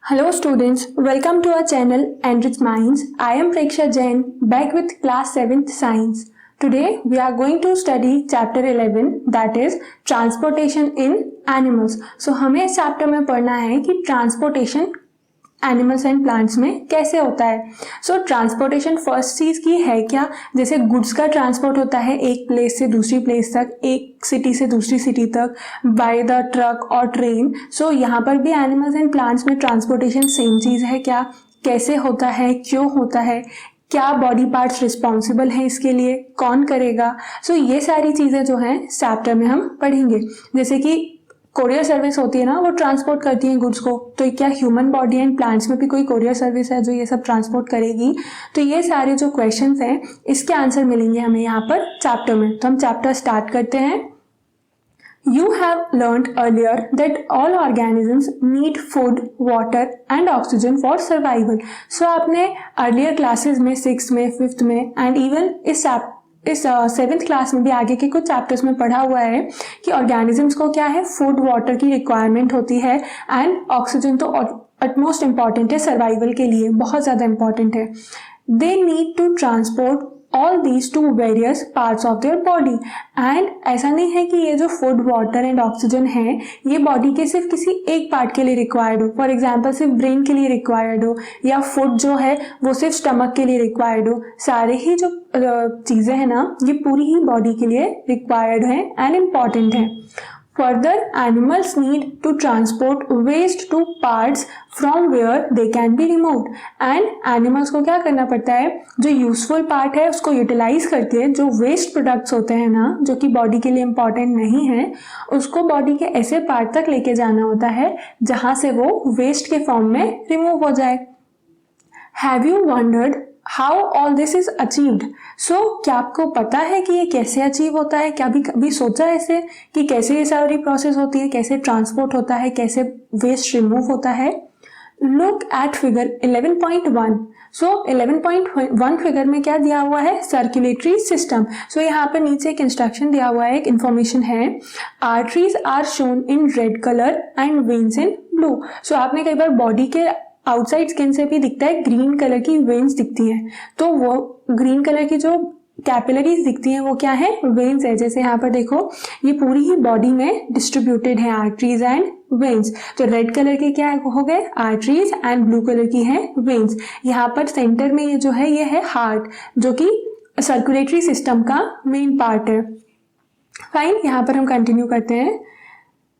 Hello students, welcome to our channel Enrich Minds. I am Preksha Jain, back with class 7th science. Today we are going to study chapter 11, that is transportation in animals. So हमें इस chapter में पढ़ना है कि transportation animals and plants में कैसे होता है. सो ट्रांसपोर्टेशन फर्स्ट चीज की है क्या, जैसे गुड्स का ट्रांसपोर्ट होता है एक प्लेस से दूसरी प्लेस तक, एक सिटी से दूसरी सिटी तक बाय द ट्रक और ट्रेन. सो यहाँ पर भी एनिमल्स एंड प्लांट्स में ट्रांसपोर्टेशन सेम चीज है क्या, कैसे होता है, क्यों होता है, क्या बॉडी पार्ट्स रिस्पॉन्सिबल हैं इसके लिए, कौन करेगा. सो ये सारी चीजें जो हैं चैप्टर में हम पढ़ेंगे. जैसे कि कोरियर सर्विस होती है ना, वो ट्रांसपोर्ट करती है गुड्स को, तो क्या ह्यूमन बॉडी एंड प्लांट्स में भी कोई कोरियर सर्विस है जो ये सब ट्रांसपोर्ट करेगी. तो ये सारे जो क्वेश्चंस हैं इसके आंसर मिलेंगे हमें यहाँ पर चैप्टर में. तो हम चैप्टर स्टार्ट करते हैं. You have learned earlier that all organisms need food, water and oxygen for survival. So आपने earlier classes में 6th में 5th में and even इस 7th क्लास में भी आगे के कुछ चैप्टर्स में पढ़ा हुआ है कि ऑर्गेनिजम्स को क्या है, फूड वाटर की रिक्वायरमेंट होती है एंड ऑक्सीजन तो अटमोस्ट इम्पॉर्टेंट है सर्वाइवल के लिए, बहुत ज़्यादा इम्पॉर्टेंट है. They need to transport all these to various parts of their body. And ऐसा नहीं है कि ये जो फूड वाटर एंड ऑक्सीजन है ये बॉडी के सिर्फ किसी एक पार्ट के लिए रिक्वायर्ड हो, फॉर एग्जांपल सिर्फ ब्रेन के लिए रिक्वायर्ड हो, या फूड जो है वो सिर्फ स्टमक के लिए रिक्वायर्ड हो. सारे ही जो चीज़ें हैं ना ये पूरी ही बॉडी के लिए रिक्वायर्ड हैं एंड इम्पॉर्टेंट हैं. Further, animals need to transport waste to parts from where they can be removed. And animals को क्या करना पड़ता है, जो यूजफुल पार्ट है उसको यूटिलाइज करके जो वेस्ट प्रोडक्ट्स होते हैं ना जो कि बॉडी के लिए इम्पॉर्टेंट नहीं है उसको बॉडी के ऐसे पार्ट तक लेके जाना होता है जहाँ से वो वेस्ट के फॉर्म में रिमूव हो जाए. Have you wondered how all this is achieved? So क्या आपको पता है कि ये कैसे अचीव होता है? क्या कभी सोचा ऐसे कि कैसे ये सारी प्रोसेस होती है, कैसे ट्रांसपोर्ट होता है, कैसे वेस्ट रिमूव होता है? Look at figure 11.1. So 11.1 figure में क्या दिया हुआ है, सर्कुलेटरी सिस्टम. सो यहाँ पर नीचे एक इंस्ट्रक्शन दिया हुआ है, एक इंफॉर्मेशन है. Arteries are shown in red colour and veins in blue. So आपने कई बार बॉडी के आउटसाइड स्किन से भी दिखता है ग्रीन कलर की वेन्स दिखती हैं, तो वो ग्रीन कलर की जो कैपिलरीज दिखती हैं वो क्या है, वेन्स है. जैसे यहाँ पर देखो ये पूरी ही बॉडी में डिस्ट्रीब्यूटेड है आर्टरीज एंड वेन्स. तो रेड कलर के क्या हो गए, आर्टरीज एंड ब्लू कलर की है वेन्स. यहाँ पर सेंटर में ये जो है ये है हार्ट जो कि सर्कुलेटरी सिस्टम का मेन पार्ट है. फाइन, यहाँ पर हम कंटिन्यू करते हैं.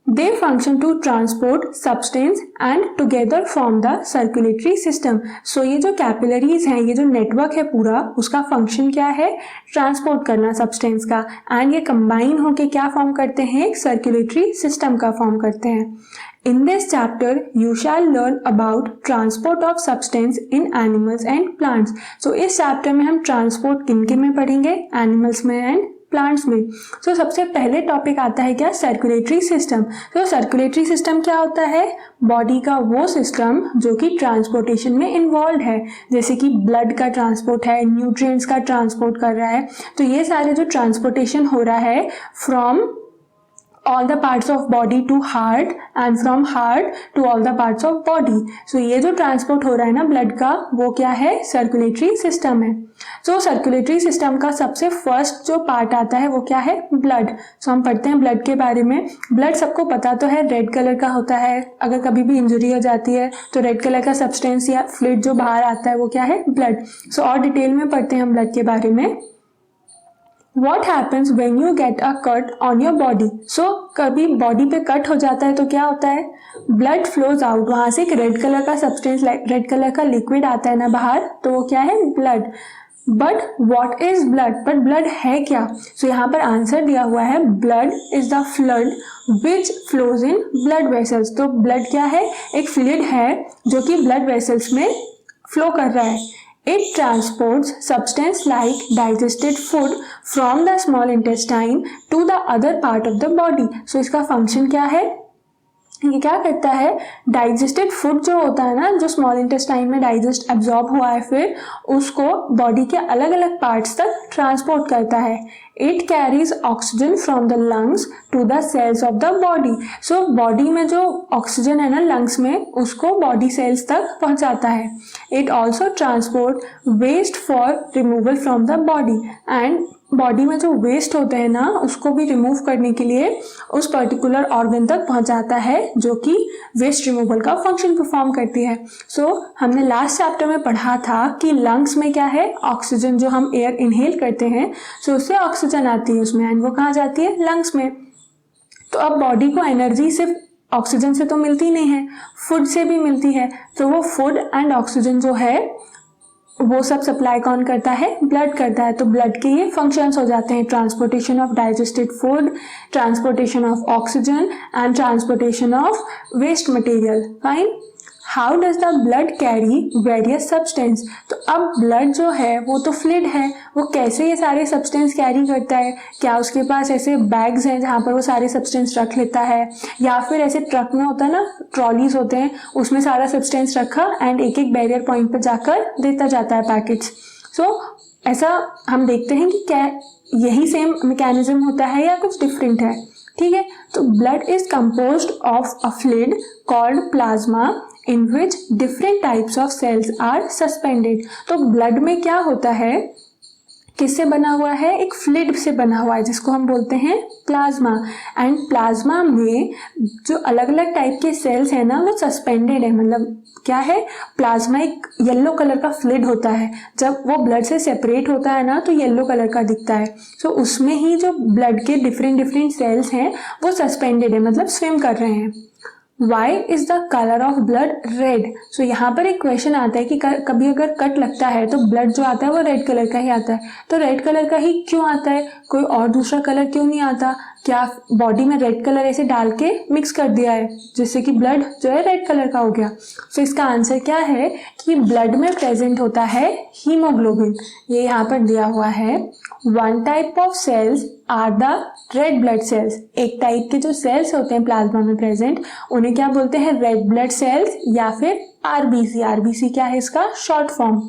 They function to transport substance and together form the circulatory system. So ये जो कैपिलरीज हैं, ये जो नेटवर्क है पूरा, उसका फंक्शन क्या है, ट्रांसपोर्ट करना सब्सटेंस का, एंड ये कंबाइन होके क्या फॉर्म करते हैं, एक सर्कुलेटरी सिस्टम का फॉर्म करते हैं. In this chapter, you shall learn about transport of substance in animals and plants. So इस चैप्टर में हम ट्रांसपोर्ट किनके में पढ़ेंगे, एनिमल्स में एंड प्लांट्स में. सो सबसे पहले टॉपिक आता है क्या, सर्कुलेटरी सिस्टम. तो सर्कुलेटरी सिस्टम क्या होता है, बॉडी का वो सिस्टम जो कि ट्रांसपोर्टेशन में इन्वॉल्व है, जैसे कि ब्लड का ट्रांसपोर्ट है, न्यूट्रिएंट्स का ट्रांसपोर्ट कर रहा है. तो ये सारे जो ट्रांसपोर्टेशन हो रहा है from all the parts of body to heart and from heart to all the parts of body. So ये जो ट्रांसपोर्ट हो रहा है ना ब्लड का, वो क्या है, सर्कुलेटरी सिस्टम है. सो सर्कुलेटरी सिस्टम का सबसे फर्स्ट जो पार्ट आता है वो क्या है, ब्लड. सो हम पढ़ते हैं ब्लड के बारे में. ब्लड सबको पता तो है रेड कलर का होता है, अगर कभी भी इंजरी हो जाती है तो रेड कलर का सब्सटेंस या फ्लूइड जो बाहर आता है वो क्या है, ब्लड. सो और डिटेल में पढ़ते हैं हम ब्लड के बारे में. What happens when you get a cut on your body? So कभी बॉडी पे कट हो जाता है तो क्या होता है, ब्लड फ्लोज आउट, वहां से एक रेड कलर का सब्सटेंस, रेड कलर का लिक्विड आता है ना बाहर, तो वो क्या है, blood. But what is blood, but blood है क्या. सो यहाँ पर आंसर दिया हुआ है, blood is the fluid which flows in blood vessels. तो ब्लड क्या है, एक फ्लूइड है जो कि ब्लड वेसल्स में फ्लो कर रहा है. It transports substance like digested food from the small intestine to the other part of the body. So इसका फंक्शन क्या है, ये क्या करता है, डाइजेस्टेड फूड जो होता है ना, जो स्मॉल इंटेस्टाइन में डाइजेस्ट एब्जॉर्ब हुआ है, फिर उसको बॉडी के अलग अलग पार्ट्स तक ट्रांसपोर्ट करता है. It carries oxygen from the lungs to the cells of the body. So body में जो ऑक्सीजन है ना लंग्स में, उसको बॉडी सेल्स तक पहुंचाता है. It also transport waste for removal from the body. And body में जो वेस्ट होते हैं ना, उसको भी रिमूव करने के लिए उस पर्टिकुलर ऑर्गन तक पहुंचाता है, जो कि वेस्ट रिमूवल का फंक्शन परफॉर्म करती है. सो हमने लास्ट चैप्टर में पढ़ा था कि लंग्स में क्या है, ऑक्सीजन जो हम एयर इनहेल करते हैं, सो उससे ऑक्सीजन आती है उसमें, एंड वो कहाँ जाती है, लंग्स में. तो अब बॉडी को एनर्जी सिर्फ ऑक्सीजन से तो मिलती नहीं है, फूड से भी मिलती है. तो वो फूड एंड ऑक्सीजन जो है वो सब सप्लाई कौन करता है, ब्लड करता है. तो ब्लड के ये फंक्शंस हो जाते हैं, transportation of digested food, transportation of oxygen and transportation of waste material. Fine. How does the blood carry various substance. तो अब ब्लड जो है वो तो फ्लूइड है, वो कैसे ये सारे सब्सटेंस कैरी करता है. क्या उसके पास ऐसे बैग्स हैं जहाँ पर वो सारे सब्सटेंस रख लेता है, या फिर ऐसे ट्रक में होता है ना, ट्रॉलीज होते हैं, उसमें सारा सब्सटेंस रखा एंड एक एक बैरियर पॉइंट पर जाकर देता जाता है पैकेट्स. सो ऐसा हम देखते हैं कि क्या यही सेम मैकेनिज्म होता है या कुछ डिफरेंट है. ठीक है. तो blood is composed of a fluid called plasma in which different types of cells are suspended. तो ब्लड में क्या होता है, किससे बना हुआ है, एक फ्लूइड से बना हुआ है जिसको हम बोलते हैं प्लाज्मा. एंड प्लाज्मा में जो अलग अलग टाइप के सेल्स हैं ना, वो सस्पेंडेड है. मतलब क्या है, प्लाज्मा एक येलो कलर का फ्लूइड होता है, जब वो ब्लड से सेपरेट होता है ना तो येलो कलर का दिखता है. सो उसमें ही जो ब्लड के डिफरेंट डिफरेंट सेल्स हैं वो सस्पेंडेड है, मतलब स्विम कर रहे हैं. Why is the color of blood red? So यहाँ पर एक क्वेश्चन आता है कि कभी अगर कट लगता है तो ब्लड जो आता है वो रेड कलर का ही आता है. तो रेड कलर का ही क्यों आता है, कोई और दूसरा कलर क्यों नहीं आता. क्या बॉडी में रेड कलर ऐसे डाल के मिक्स कर दिया है जिससे कि ब्लड जो है रेड कलर का हो गया. तो इसका आंसर क्या है कि ब्लड में प्रेजेंट होता है हीमोग्लोबिन. ये यहाँ पर दिया हुआ है. One type of cells are the red blood cells. एक टाइप के जो सेल्स होते हैं प्लाज्मा में प्रेजेंट, उन्हें क्या बोलते हैं, रेड ब्लड सेल्स या फिर आरबीसी. आरबीसी क्या है इसका short form.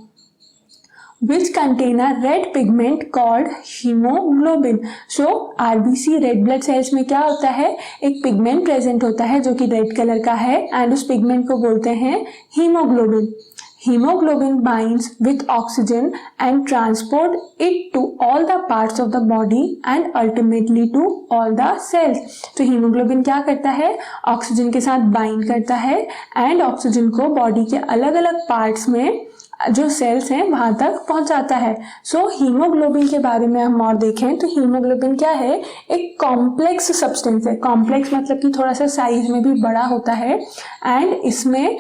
which contain a red pigment called hemoglobin. So RBC red blood cells में क्या होता है, एक पिगमेंट प्रेजेंट होता है जो कि रेड कलर का है, एंड उस पिगमेंट को बोलते हैं haemoglobin. Hemoglobin binds with oxygen and transport it to all the parts of the body and ultimately to all the cells. तो हीमोग्लोबिन क्या करता है, ऑक्सीजन के साथ बाइंड करता है एंड ऑक्सीजन को बॉडी के अलग अलग पार्ट्स में जो सेल्स हैं वहां तक पहुंचाता है. सो हीमोग्लोबिन के बारे में हम और देखें तो हीमोग्लोबिन क्या है, एक कॉम्प्लेक्स सब्सटेंस है. कॉम्प्लेक्स मतलब कि थोड़ा सा साइज में भी बड़ा होता है. एंड इसमें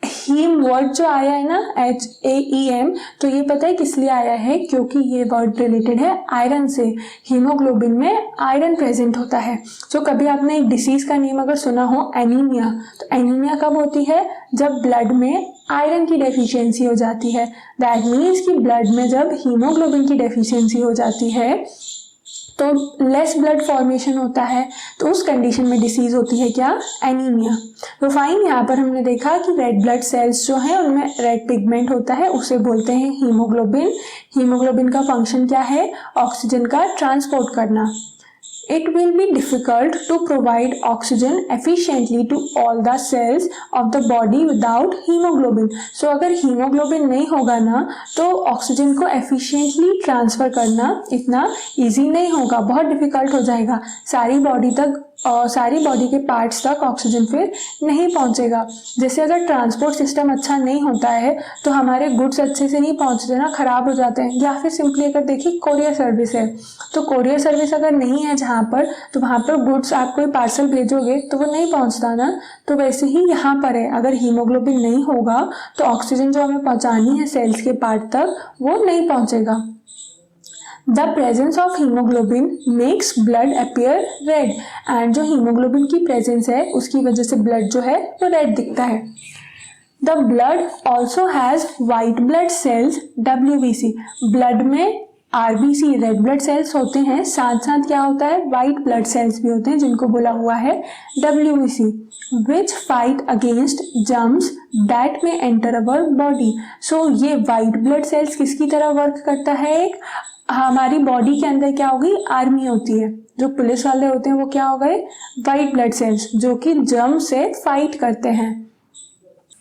हीम वर्ड जो आया है ना, HAEM, तो ये पता है किस लिए आया है, क्योंकि ये वर्ड रिलेटेड है आयरन से. हीमोग्लोबिन में आयरन प्रेजेंट होता है. तो कभी आपने एक डिसीज का नेम अगर सुना हो एनीमिया, तो एनीमिया कब होती है, जब ब्लड में आयरन की डेफिशिएंसी हो जाती है. दैट मीन्स कि ब्लड में जब हीमोग्लोबिन की डेफिशिएंसी हो जाती है तो लेस ब्लड फॉर्मेशन होता है, तो उस कंडीशन में डिसीज होती है क्या, एनीमिया. तो फाइन, यहाँ पर हमने देखा कि रेड ब्लड सेल्स जो है उनमें रेड पिगमेंट होता है, उसे बोलते हैं हीमोग्लोबिन. हीमोग्लोबिन का फंक्शन क्या है, ऑक्सीजन का ट्रांसपोर्ट करना. It will be difficult to provide oxygen efficiently to all the cells of the body without hemoglobin. So अगर हीमोग्लोबिन नहीं होगा ना तो ऑक्सीजन को एफिशिएंटली ट्रांसफर करना इतना इजी नहीं होगा, बहुत डिफिकल्ट हो जाएगा. सारी बॉडी तक और सारी बॉडी के पार्ट्स तक ऑक्सीजन फिर नहीं पहुंचेगा. जैसे अगर ट्रांसपोर्ट सिस्टम अच्छा नहीं होता है तो हमारे गुड्स अच्छे से नहीं पहुंचते ना, खराब हो जाते हैं. या फिर सिंपली अगर देखिए कोरियर सर्विस है, तो कोरियर सर्विस अगर नहीं है जहाँ पर, तो वहाँ पर गुड्स आप कोई पार्सल भेजोगे तो वो नहीं पहुँचता ना. तो वैसे ही यहाँ पर है, अगर हीमोग्लोबिन नहीं होगा तो ऑक्सीजन जो हमें पहुँचानी है सेल्स के पार्ट तक वो नहीं पहुँचेगा. The presence of hemoglobin makes blood appear red. And जो हीमोग्लोबिन की प्रेजेंस है उसकी वजह से ब्लड जो है वो रेड दिखता है. The blood also has white blood cells, WBC. Blood में आरबीसी रेड ब्लड सेल्स होते हैं, साथ साथ क्या होता है, वाइट ब्लड सेल्स भी होते हैं जिनको बोला हुआ है WBC, which fight against germs that में एंटर अवर बॉडी। सो ये वाइट ब्लड सेल्स किसकी तरह वर्क करता है, एक हमारी बॉडी के अंदर क्या होगी, आर्मी होती है, जो पुलिस वाले होते हैं वो क्या हो गए, वाइट ब्लड सेल्स, जो कि जर्म से फाइट करते हैं।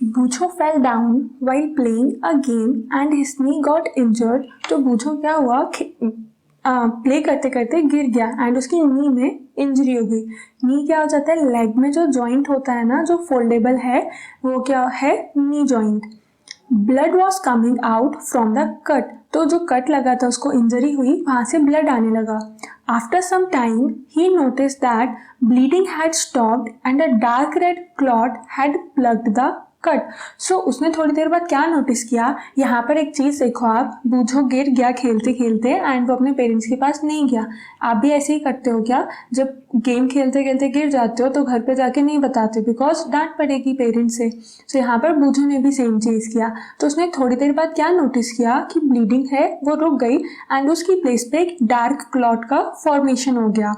बूझो fell down while playing a game and his knee got injured। तो बूझो क्या हुआ, प्ले करते करते गिर गया एंड उसकी नी में इंजरी हो गई। नी क्या हो जाता है, लेग में जो जॉइंट होता है ना, जो फोल्डेबल है, वो क्या है, knee joint. Blood was coming out from the cut. तो जो कट लगा था, उसको इंजरी हुई, वहां से ब्लड आने लगा। आफ्टर सम टाइम ही notice that bleeding had stopped and a dark red clot had plugged the cut. So उसने थोड़ी देर बाद क्या नोटिस किया, यहाँ पर एक चीज देखो आप, बूझो गिर गया खेलते खेलते एंड वो अपने पेरेंट्स के पास नहीं गया। आप भी ऐसे ही करते हो क्या, जब गेम खेलते खेलते गिर जाते हो तो घर पे जाके नहीं बताते बिकॉज डांट पड़ेगी पेरेंट्स से। तो यहाँ पर बूझो ने भी सेम चीज किया। तो उसने थोड़ी देर बाद क्या नोटिस किया कि ब्लीडिंग है वो रुक गई एंड उसकी प्लेस पे एक डार्क क्लॉट का फॉर्मेशन हो गया,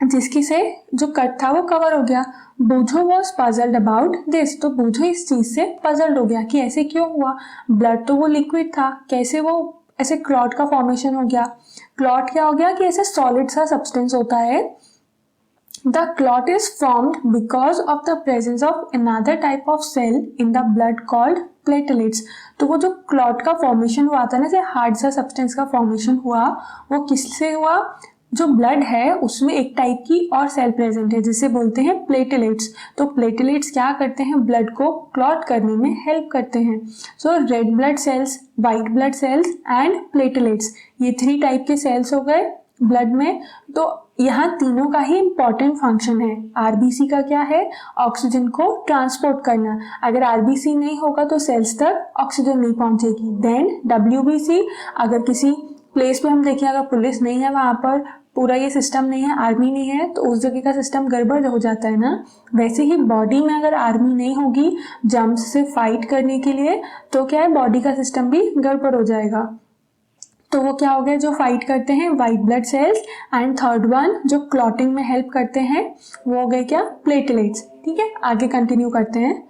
जिसकी से जो कट था वो कवर हो गया। बूझो वॉज पजल्ड अबाउट दिस। तो बूझो इस चीज से पजल्ड हो गया कि ऐसे क्यों हुआ, ब्लड तो वो लिक्विड था, कैसे वो ऐसे क्लॉट का फॉर्मेशन हो गया। क्लॉट क्या हो गया कि ऐसे सॉलिड सा सब्सटेंस होता है। The clot is formed because of the presence of another type of cell in the blood called platelets. तो वो जो क्लॉट का फॉर्मेशन हुआ था ना, जैसे हार्ड सा सब्सटेंस का फॉर्मेशन हुआ, वो किससे हुआ, जो ब्लड है उसमें एक टाइप की और सेल प्रेजेंट है जिसे बोलते हैं प्लेटलेट्स। तो प्लेटलेट्स क्या करते हैं, ब्लड को क्लॉट करने में हेल्प करते हैं। So red blood cells, white blood cells and platelets, ये 3 टाइप के सेल्स हो गए ब्लड में। तो यहाँ तीनों का ही इंपॉर्टेंट फंक्शन है। आरबीसी का क्या है, ऑक्सीजन को ट्रांसपोर्ट करना। अगर आरबीसी नहीं होगा तो सेल्स तक ऑक्सीजन नहीं पहुंचेगी। देन डब्ल्यूबीसी, अगर किसी प्लेस पे हम देखें, अगर पुलिस नहीं है, वहां पर पूरा ये सिस्टम नहीं है, आर्मी नहीं है, तो उस जगह का सिस्टम गड़बड़ हो जाता है ना। वैसे ही बॉडी में अगर आर्मी नहीं होगी जर्म्स से फाइट करने के लिए, तो क्या है, बॉडी का सिस्टम भी गड़बड़ हो जाएगा। तो वो क्या हो गया, जो फाइट करते हैं white blood cells, and third one जो क्लॉटिंग में हेल्प करते हैं वो हो गए क्या, प्लेटलेट्स। ठीक है, आगे कंटिन्यू करते हैं।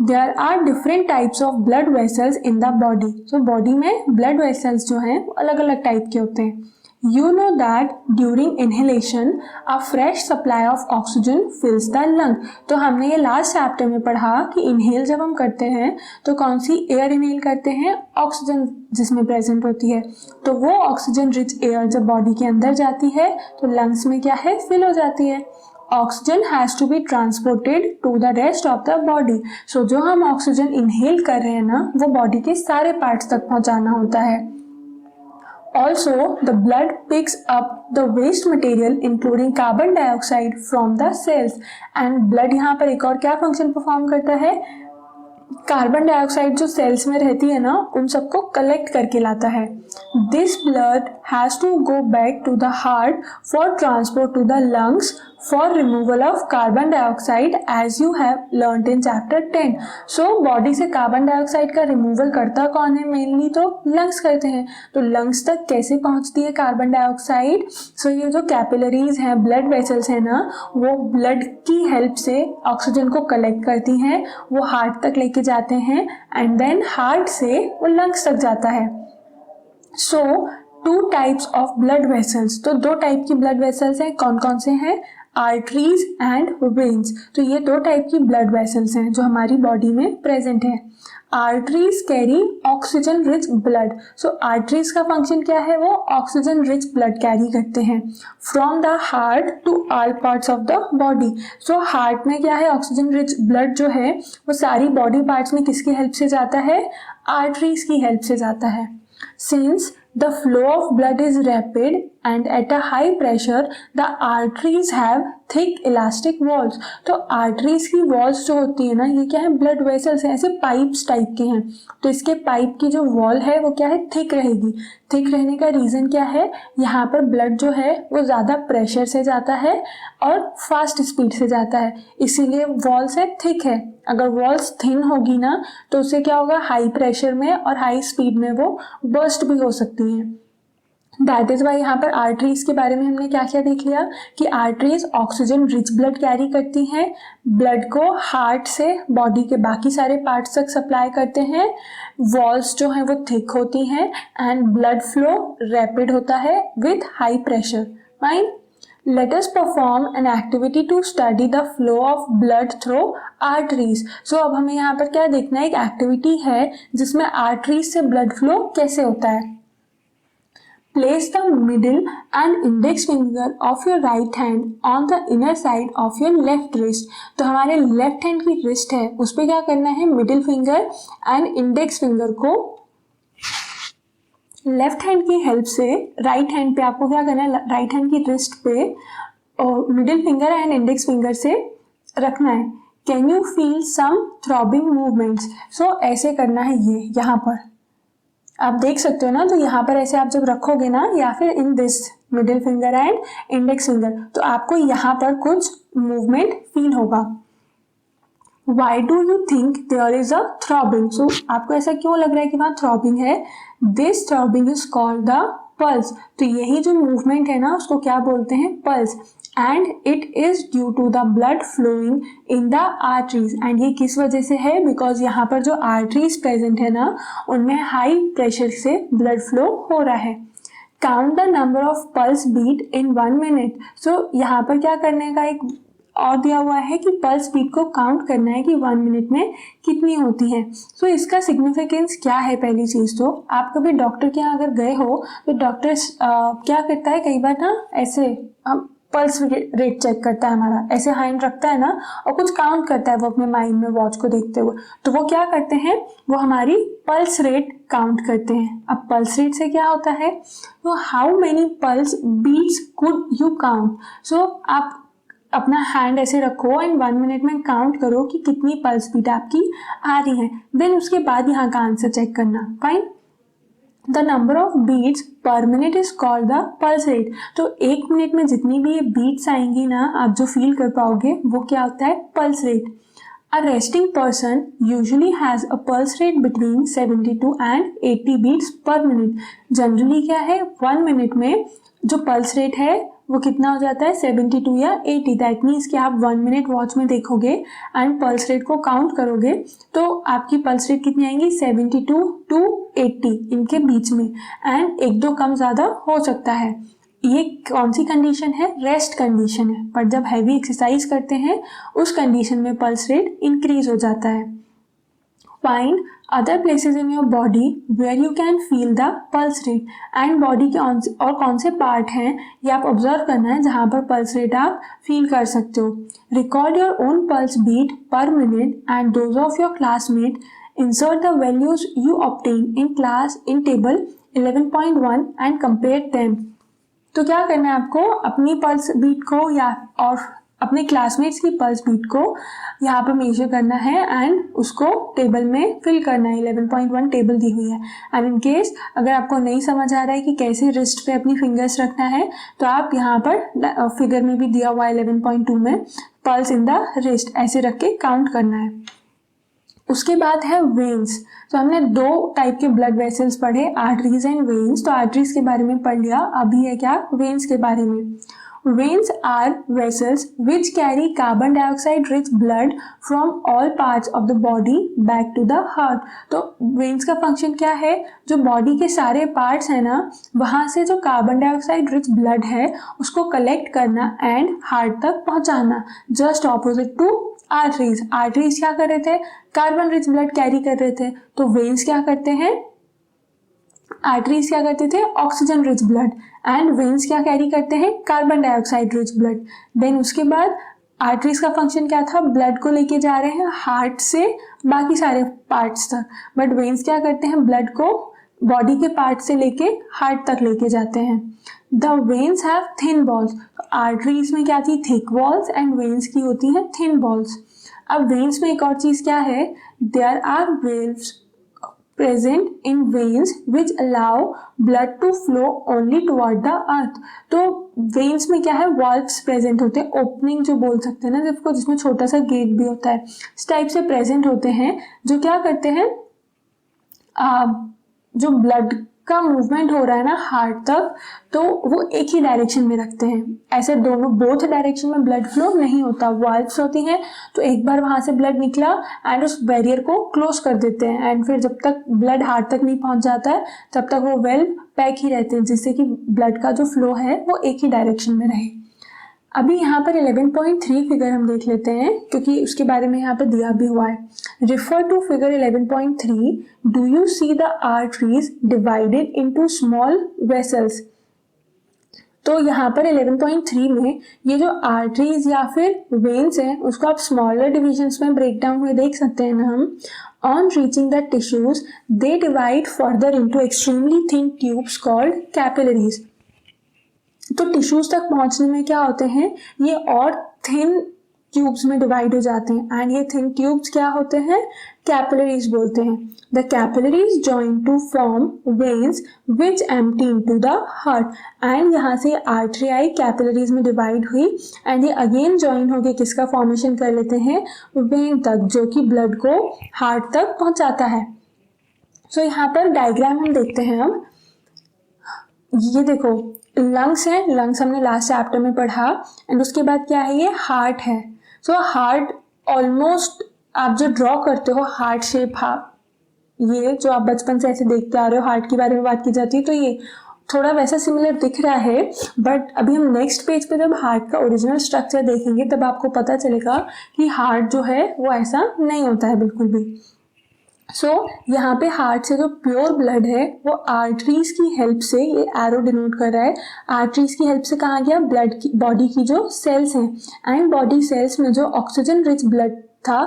There are different types of blood vessels in the body। तो बॉडी में ब्लड वेसल्स जो हैं वो अलग अलग टाइप के होते हैं। You know that during inhalation a fresh supply of oxygen fills the lung। तो हमने ये लास्ट चैप्टर में पढ़ा कि इनहेल जब हम करते हैं तो कौन सी एयर इनहेल करते हैं, ऑक्सीजन जिसमें प्रेजेंट होती है। तो वो ऑक्सीजन रिच एयर जब बॉडी के अंदर जाती है तो लंग्स में क्या है, फिल हो जाती है। Oxygen has to be transported to the rest of the body. So जो हम ऑक्सीजन इनहेल कर रहे हैं ना, वो बॉडी के सारे पार्ट्स तक पहुंचाना होता है। Also, the blood picks up the waste material including carbon dioxide from the cells। and blood यहाँ पर एक और क्या फंक्शन परफॉर्म करता है, कार्बन डाइऑक्साइड जो सेल्स में रहती है ना, उन सबको कलेक्ट करके लाता है। This blood has to go back to the heart for transport to the lungs for removal of carbon dioxide as you have learned in chapter 10। So body से कार्बन डाइऑक्साइड का रिमूवल करता कौन है, mainly तो lungs करते हैं। तो lungs तक कैसे पहुंचती है कार्बन डाइऑक्साइड, सो ये जो कैपिलरीज हैं, ब्लड वेसल्स हैं ना, वो ब्लड की हेल्प से ऑक्सीजन को कलेक्ट करती हैं, वो हार्ट तक लेके जाते हैं एंड देन हार्ट से वो लंग्स तक जाता है। सो 2 टाइप्स ऑफ ब्लड वेसल्स, तो 2 टाइप की ब्लड वेसल्स हैं, कौन कौन से हैं, आर्टरीज एंड वेन्स। तो ये 2 टाइप की ब्लड वेसल्स हैं जो हमारी बॉडी में प्रेजेंट है। Arteries carry oxygen rich blood. So arteries का फंक्शन क्या है, वो ऑक्सीजन रिच ब्लड कैरी करते हैं from the heart to all parts of the body. So heart में क्या है, ऑक्सीजन रिच ब्लड जो है वो सारी बॉडी पार्ट्स में किसकी हेल्प से जाता है, आर्टरीज की हेल्प से जाता है। Since the flow of blood is rapid and at a high pressure the arteries have thick elastic walls। तो arteries की walls जो होती है ना, ये क्या है, blood vessels हैं, ऐसे pipes टाइप के हैं। तो इसके पाइप की जो वॉल है वो क्या है, थिक रहेगी। थिक रहने का रीजन क्या है, यहाँ पर ब्लड जो है वो ज्यादा प्रेशर से जाता है और फास्ट स्पीड से जाता है, इसीलिए वॉल्स है थिक है। अगर वॉल्स थिन होगी ना तो उससे क्या होगा, हाई प्रेशर में और हाई स्पीड में वो बर्स्ट भी हो सकती हैं। दैट इज वाई यहाँ पर आर्टरीज के बारे में हमने क्या क्या देख लिया कि arteries oxygen rich blood carry करती हैं, ब्लड को हार्ट से बॉडी के बाकी सारे पार्ट्स तक सप्लाई करते हैं, वॉल्स जो हैं वो थिक होती हैं एंड ब्लड फ्लो रैपिड होता है with high pressure. Fine. Let us perform an activity to study the flow of blood through arteries. So अब हमें यहाँ पर क्या देखना है, एक एक्टिविटी है जिसमें आर्टरीज से ब्लड फ्लो कैसे होता है. Place the middle and index finger of your right hand on the inner side of your left wrist. तो हमारे लेफ्ट हैंड की रिस्ट है उस पर क्या करना है, middle finger and index finger को लेफ्ट हैंड की हेल्प से राइट हैंड पे आपको क्या करना है, राइट हैंड की रिस्ट पे middle finger and index finger से रखना है. Can you feel some throbbing movements. So ऐसे करना है, ये यहाँ पर आप देख सकते हो ना. तो यहाँ पर ऐसे आप जब रखोगे ना, या फिर in this middle finger and index finger, तो आपको यहाँ पर कुछ मूवमेंट फील होगा. Why do you think there is a throbbing? So आपको ऐसा क्यों लग रहा है कि वहाँ थ्रॉबिंग है. This throbbing is called the pulse. तो यही जो मूवमेंट है ना उसको क्या बोलते हैं, pulse. And it is due to the blood flowing in the arteries. And ये किस वजह से है, बिकॉज यहाँ पर जो आर्टरीज प्रेजेंट है ना उनमें हाई प्रेशर से ब्लड फ्लो हो रहा है. Count the number of pulse beat in 1 minute. So यहाँ पर क्या करने का एक और दिया हुआ है कि पल्स बीट को काउंट करना है कि 1 मिनट में कितनी होती है. सो इसका सिग्निफिकेंस क्या है. पहली चीज़ तो आप कभी डॉक्टर के यहाँ अगर गए हो तो डॉक्टर क्या करता है, कई बार ना ऐसे हम पल्स रेट चेक करता है हमारा, ऐसे हैंड रखता है ना और कुछ काउंट करता है वो अपने माइंड में वॉच को देखते हुए. तो वो क्या करते हैं, वो हमारी पल्स रेट काउंट करते हैं. अब पल्स रेट से क्या होता है, तो how many pulse beats could you count. So आप अपना हैंड ऐसे रखो एंड 1 मिनट में काउंट करो कि कितनी पल्स बीट आपकी आ रही है. देन उसके बाद यहाँ का आंसर चेक करना. Fine. The number of beats per minute is called the pulse rate. तो 1 मिनट में जितनी भी ये बीट्स आएंगी ना आप जो फील कर पाओगे वो क्या होता है, pulse rate. A resting person usually has a pulse rate between 72 and 80 beats per minute. Generally क्या है, 1 मिनट में जो पल्स रेट है वो कितना हो जाता है, 72 या 80. दैट मीन्स कि आप 1 मिनट वॉच में देखोगे एंड पल्स रेट को काउंट करोगे तो आपकी पल्स रेट कितनी आएंगी, 72 to 80 इनके बीच में. एंड 1-2 कम ज़्यादा हो सकता है. ये कौन सी कंडीशन है, रेस्ट कंडीशन है. पर जब हैवी एक्सरसाइज करते हैं उस कंडीशन में पल्स रेट इंक्रीज हो जाता है. Find other places in your body where you can feel the pulse rate. And body के और कौन से पार्ट हैं ये आप ऑब्जर्व करना है जहाँ पर पल्स रेट आप फील कर सकते हो. Record your own pulse beat per minute and those of your classmate. Insert the values you obtain in class in table 11.1 and compare them. तो क्या करना है आपको, अपनी पल्स बीट को या और अपने क्लासमेट्स की पल्स बीट को यहाँ पर मेजर करना है एंड उसको टेबल में फिल करना है. 11.1 टेबल दी हुई है. एंड इन केस अगर आपको नहीं समझ आ रहा है कि कैसे रिस्ट पे अपनी फिंगर्स रखना है तो आप यहाँ पर फिगर में भी दिया हुआ है 11.2 में पल्स इन द रिस्ट ऐसे रख के काउंट करना है. उसके बाद है वेन्स. तो हमने 2 टाइप के ब्लड वेसल्स पढ़े, आर्टरीज एंड वेन्स. तो आर्टरीज के बारे में पढ़ लिया, अभी है क्या वेन्स के बारे में. Veins are vessels which carry carbon dioxide rich blood from all parts of the body back to the heart. तो veins का फंक्शन क्या है, जो बॉडी के सारे पार्ट्स हैं ना वहाँ से जो कार्बन डाइऑक्साइड रिच ब्लड है उसको कलेक्ट करना एंड हार्ट तक पहुँचाना. Just opposite to arteries. Arteries क्या कर रहे थे, कार्बन रिच ब्लड कैरी कर रहे थे. तो वेन्स क्या करते हैं, आर्टरीज क्या करते थे, oxygen rich blood. And veins क्या कैरी करते हैं, carbon dioxide rich blood. Then उसके बाद आर्टरीज का फंक्शन क्या था, ब्लड को लेके जा रहे हैं हार्ट से बाकी सारे पार्ट्स तक. बट वेन्स क्या करते हैं, ब्लड को बॉडी के पार्ट से लेके हार्ट तक लेके जाते हैं. The veins have thin balls. Arteries में क्या थी, थिक वॉल्स एंड वेन्स की होती हैं थिन बॉल्स. अब वेन्स में एक और चीज क्या है, there are valves present in veins which allow blood to flow only toward the earth. तो veins में क्या है, valves present होते हैं, ओपनिंग जो बोल सकते हैं ना जिसको, जिसमें छोटा सा गेट भी होता है, इस टाइप से प्रेजेंट होते हैं जो क्या करते हैं, जो ब्लड का मूवमेंट हो रहा है ना हार्ट तक, तो वो एक ही डायरेक्शन में रखते हैं। ऐसे दोनों बोथ डायरेक्शन में ब्लड फ्लो नहीं होता। वाल्व्स होती हैं तो एक बार वहां से ब्लड निकला एंड उस बैरियर को क्लोज कर देते हैं, एंड फिर जब तक ब्लड हार्ट तक नहीं पहुंच जाता है तब तक वो वेल्व पैक ही रहते हैं, जिससे कि ब्लड का जो फ्लो है वो एक ही डायरेक्शन में रहे। अभी यहाँ पर 11.3 फिगर हम देख लेते हैं, क्योंकि उसके बारे में यहाँ पर दिया भी हुआ है। Refer to figure 11.3। Do you see the arteries divided into small vessels. तो यहाँ पर 11.3 में ये जो आर्टरीज या फिर वेन्स हैं उसको आप स्मॉलर डिविजन्स में ब्रेक डाउन हुए देख सकते हैं ना हम। On reaching the tissues they divide further into extremely thin tubes called capillaries. तो टिश्यूज तक पहुंचने में क्या होते हैं, ये और थिन ट्यूब्स में डिवाइड हो जाते हैं, एंड ये थिन ट्यूब्स क्या होते हैं, कैपिलरीज बोलते हैं। The capillaries join to form veins which empty into the heart. And यहाँ से आर्टरी आई, कैपिलरीज में डिवाइड हुई, एंड ये अगेन जॉइन हो गए, किसका फॉर्मेशन कर लेते हैं, वेन तक, जो कि ब्लड को हार्ट तक पहुंचाता है। सो यहाँ पर डायग्राम हम देखते हैं। अब ये देखो लंग्स है, लंग्स हमने लास्ट चैप्टर में पढ़ा, एंड उसके बाद क्या है, ये हार्ट है। सो हार्ट ऑलमोस्ट आप जो ड्रॉ करते हो हार्ट शेप, ये जो आप बचपन से ऐसे देखते आ रहे हो, हार्ट के बारे में बात की जाती है तो ये थोड़ा वैसा सिमिलर दिख रहा है। बट अभी हम नेक्स्ट पेज पे जब हार्ट का ओरिजिनल स्ट्रक्चर देखेंगे तब आपको पता चलेगा कि हार्ट जो है वो ऐसा नहीं होता है बिल्कुल भी। सो यहाँ पे हार्ट से जो प्योर ब्लड है वो आर्टरीज की हेल्प से, ये एरो डिनोट कर रहा है, आर्टरीज की हेल्प से कहाँ गया, ब्लड की बॉडी की जो सेल्स हैं, एंड बॉडी सेल्स में जो ऑक्सीजन रिच ब्लड था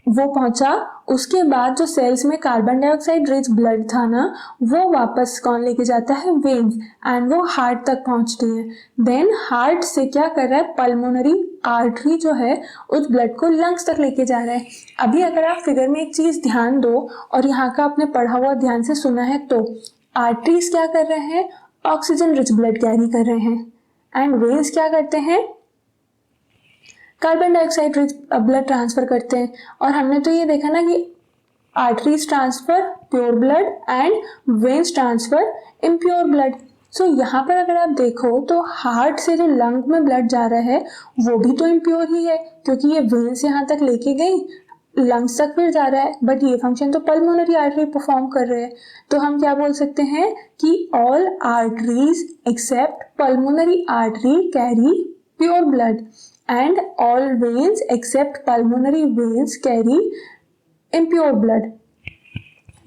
वो पहुंचा। उसके बाद जो सेल्स में कार्बन डाइऑक्साइड रिच ब्लड था ना, वो वापस कौन लेके जाता है, वेन्स, एंड वो हार्ट तक पहुंचती है। देन हार्ट से क्या कर रहा है, पल्मोनरी आर्टरी जो है उस ब्लड को लंग्स तक लेके जा रहा है। अभी अगर आप फिगर में एक चीज ध्यान दो और यहाँ का आपने पढ़ा हुआ ध्यान से सुना है, तो आर्टरीज क्या कर रहे हैं, ऑक्सीजन रिच ब्लड कैरी कर रहे हैं, एंड वेन्स क्या करते हैं, carbon dioxide rich blood transfer करते हैं। और हमने तो ये देखा ना कि arteries transfer pure blood and veins transfer impure blood. So यहाँ पर अगर आप देखो तो हार्ट से जो लंग में ब्लड जा रहा है वो भी तो इम्प्योर ही है, क्योंकि ये वेन्स यहाँ तक लेके गई, लंग्स तक फिर जा रहा है, बट ये फंक्शन तो पल्मोनरी आर्टरी परफॉर्म कर रहे हैं। तो हम क्या बोल सकते हैं कि all arteries accept pulmonary artery carry pure blood, and all veins except pulmonary veins carry impure blood।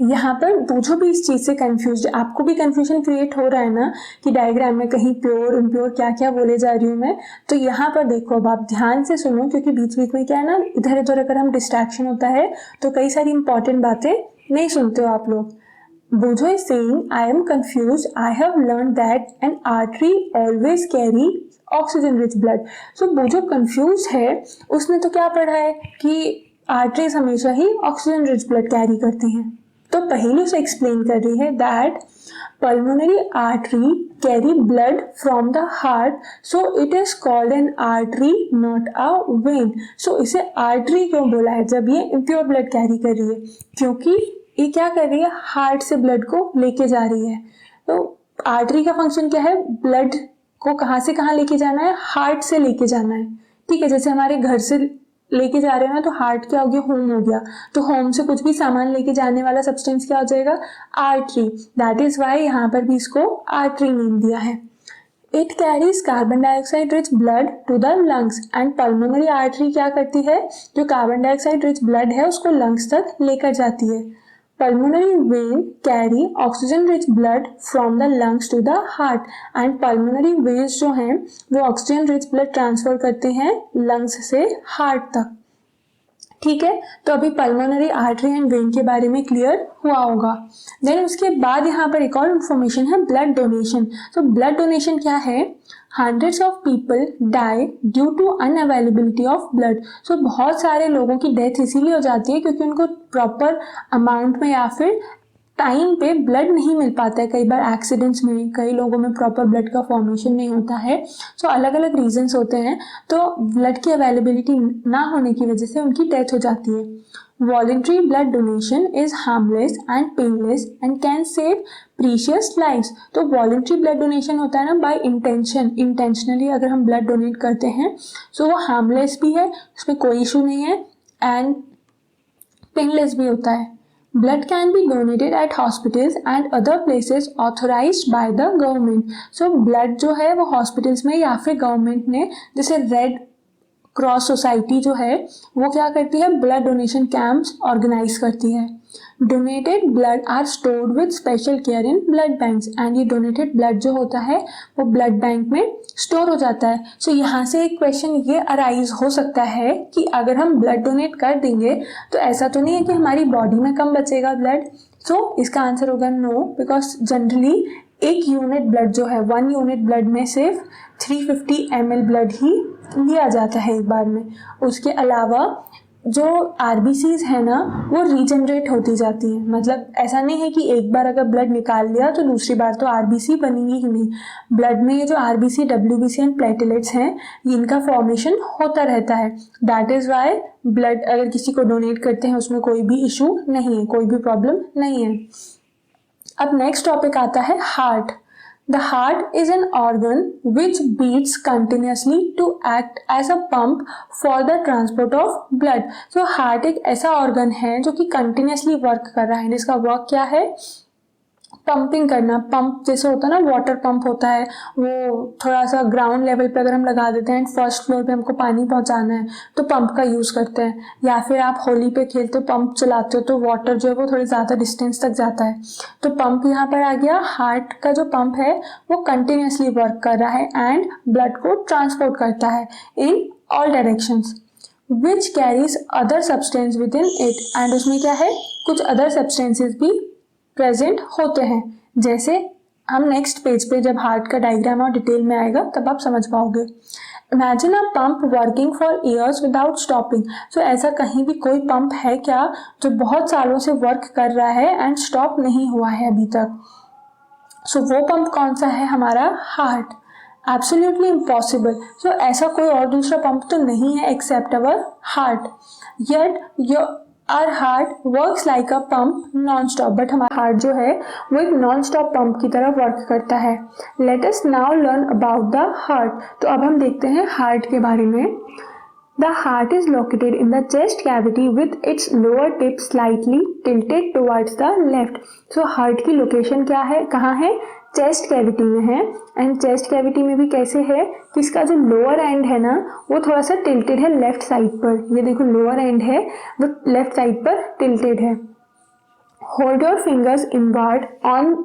यहाँ पर जो भी इस चीज से कंफ्यूज, आपको भी कंफ्यूजन क्रिएट हो रहा है ना कि डायग्राम में कहीं प्योर इम्प्योर क्या क्या बोले जा रही हूँ मैं, तो यहाँ पर देखो अब आप ध्यान से सुनो, क्योंकि बीच बीच में क्या है ना, इधर उधर अगर हम डिस्ट्रैक्शन होता है तो कई सारी इंपॉर्टेंट बातें नहीं सुनते हो आप लोग। Bojo is saying, I am confused. I have learned that an artery always carry oxygen rich blood. So Bojo confused है, उसने तो क्या पढ़ा है कि आर्टरीज हमेशा ही ऑक्सीजन रिच ब्लड कैरी करती हैं। तो पहले से एक्सप्लेन कर रही है that pulmonary artery carry blood from the heart, so it is called an artery not a vein। so इसे आर्टरी क्यों बोला है जब ये इम्प्योर ब्लड कैरी कर रही है, क्योंकि ये क्या कर रही है, हार्ट से ब्लड को लेके जा रही है। तो आर्टरी का फंक्शन क्या है, ब्लड को कहाँ से कहाँ लेके जाना है, हार्ट से लेके जाना है। ठीक है, जैसे हमारे घर से लेके जा रहे हैं ना, तो हार्ट क्या हो गया, होम हो गया, तो होम से कुछ भी सामान लेके जाने वाला सब्सटेंस क्या हो जाएगा, आर्टरी। दैट इज वाई यहाँ पर भी इसको आर्टरी नेम दिया है। It carries carbon dioxide rich blood to the lungs, and pulmonary artery क्या करती है, जो कार्बन डाइऑक्साइड रिच ब्लड है उसको लंग्स तक लेकर जाती है। Pulmonary vein carry oxygen rich blood from the lungs to the heart, and pulmonary veins जो हैं वो oxygen rich blood ट्रांसफर करते हैं lungs से heart तक। ठीक है, तो अभी पल्मोनरी आर्टरी एंड वेन के बारे में क्लियर हुआ होगा। देन उसके बाद यहाँ पर एक और इन्फॉर्मेशन है, ब्लड डोनेशन। तो ब्लड डोनेशन क्या है, hundreds of people die due to unavailability of blood. So बहुत सारे लोगों की डेथ इसीलिए हो जाती है क्योंकि उनको प्रॉपर अमाउंट में या फिर टाइम पे ब्लड नहीं मिल पाता है। कई बार एक्सीडेंट्स में कई लोगों में प्रॉपर ब्लड का फॉर्मेशन नहीं होता है। सो अलग अलग रीजंस होते हैं, तो ब्लड की अवेलेबिलिटी ना होने की वजह से उनकी डेथ हो जाती है। Voluntary blood donation is harmless and painless and can save precious lives. तो voluntary blood donation होता है ना by intention, intentionally अगर हम blood donate करते हैं so वो harmless भी है, उसमें कोई issue नहीं है and painless भी होता है. Blood can be donated at hospitals and other places authorized by the government. So blood जो है वो hospitals में या फिर government ने, जैसे रेड क्रॉस सोसाइटी जो है वो क्या करती है, ब्लड डोनेशन कैंप्स ऑर्गेनाइज करती है. Donated blood are stored with special care in blood banks and ये डोनेटेड ब्लड जो होता है वो ब्लड बैंक में स्टोर हो जाता है. सो यहाँ से एक क्वेश्चन ये अराइज हो सकता है कि अगर हम ब्लड डोनेट कर देंगे तो ऐसा तो नहीं है कि हमारी बॉडी में कम बचेगा ब्लड. सो इसका आंसर होगा नो, बिकॉज जनरली एक यूनिट ब्लड जो है 1 यूनिट ब्लड में सिर्फ 350 ml ब्लड ही लिया जाता है एक बार में. उसके अलावा जो आरबीसीज है ना वो रीजनरेट होती जाती हैं. मतलब ऐसा नहीं है कि एक बार अगर ब्लड निकाल लिया तो दूसरी बार तो आरबीसी बनेगी ही नहीं. ब्लड में ये जो आरबीसी, डब्ल्यूबीसी एंड प्लेटलेट्स हैं इनका फॉर्मेशन होता रहता है. दैट इज़ वाई ब्लड अगर किसी को डोनेट करते हैं उसमें कोई भी इशू नहीं है, कोई भी प्रॉब्लम नहीं है. अब नेक्स्ट टॉपिक आता है heart. The heart is an organ which beats continuously to act as a pump for the transport of blood. So heart एक ऐसा organ है जो कि continuously work कर रहा है. जिसका work क्या है, पंपिंग करना. पंप जैसे होता है ना, वाटर पंप होता है वो थोड़ा सा ग्राउंड लेवल पे अगर हम लगा देते हैं, फर्स्ट फ्लोर पे हमको पानी पहुंचाना है तो पंप का यूज़ करते हैं. या फिर आप होली पे खेलते हो, पंप चलाते हो तो वाटर जो है वो थोड़ी ज़्यादा डिस्टेंस तक जाता है. तो पंप यहाँ पर आ गया. हार्ट का जो पंप है वो कंटिन्यूसली वर्क कर रहा है एंड ब्लड को ट्रांसपोर्ट करता है in all directions which carries other substance with in it. And उसमें क्या है, कुछ अदर सब्सटेंसेज भी प्रेजेंट होते हैं. जैसे हम नेक्स्ट पेज पे जब हार्ट का डायग्राम और डिटेल में आएगा तब आप समझ पाओगे. Imagine a pump working for years without stopping. So ऐसा कहीं भी कोई पंप है क्या जो बहुत सालों से वर्क कर रहा है एंड स्टॉप नहीं हुआ है अभी तक. सो वो पंप कौन सा है, हमारा हार्ट. Absolutely impossible. सो ऐसा कोई और दूसरा पंप तो नहीं है except our heart. Yet our heart works like a pump non stop. But हमारा हार्ट जो है वो एक नॉन स्टॉप पंप की तरह वर्क करता है. Late us now learn about the heart. तो अब हम देखते हैं हार्ट के बारे में. The heart is located in the chest cavity with its lower tip slightly tilted towards the left. So heart की लोकेशन क्या है, कहाँ है, चेस्ट कैविटी में है. एंड चेस्ट कैविटी में भी कैसे है कि इसका जो लोअर एंड है ना वो थोड़ा सा टिल्टेड है लेफ्ट साइड पर. ये देखो लोअर एंड है वो लेफ्ट साइड पर टिल्टेड है. Hold your fingers inward on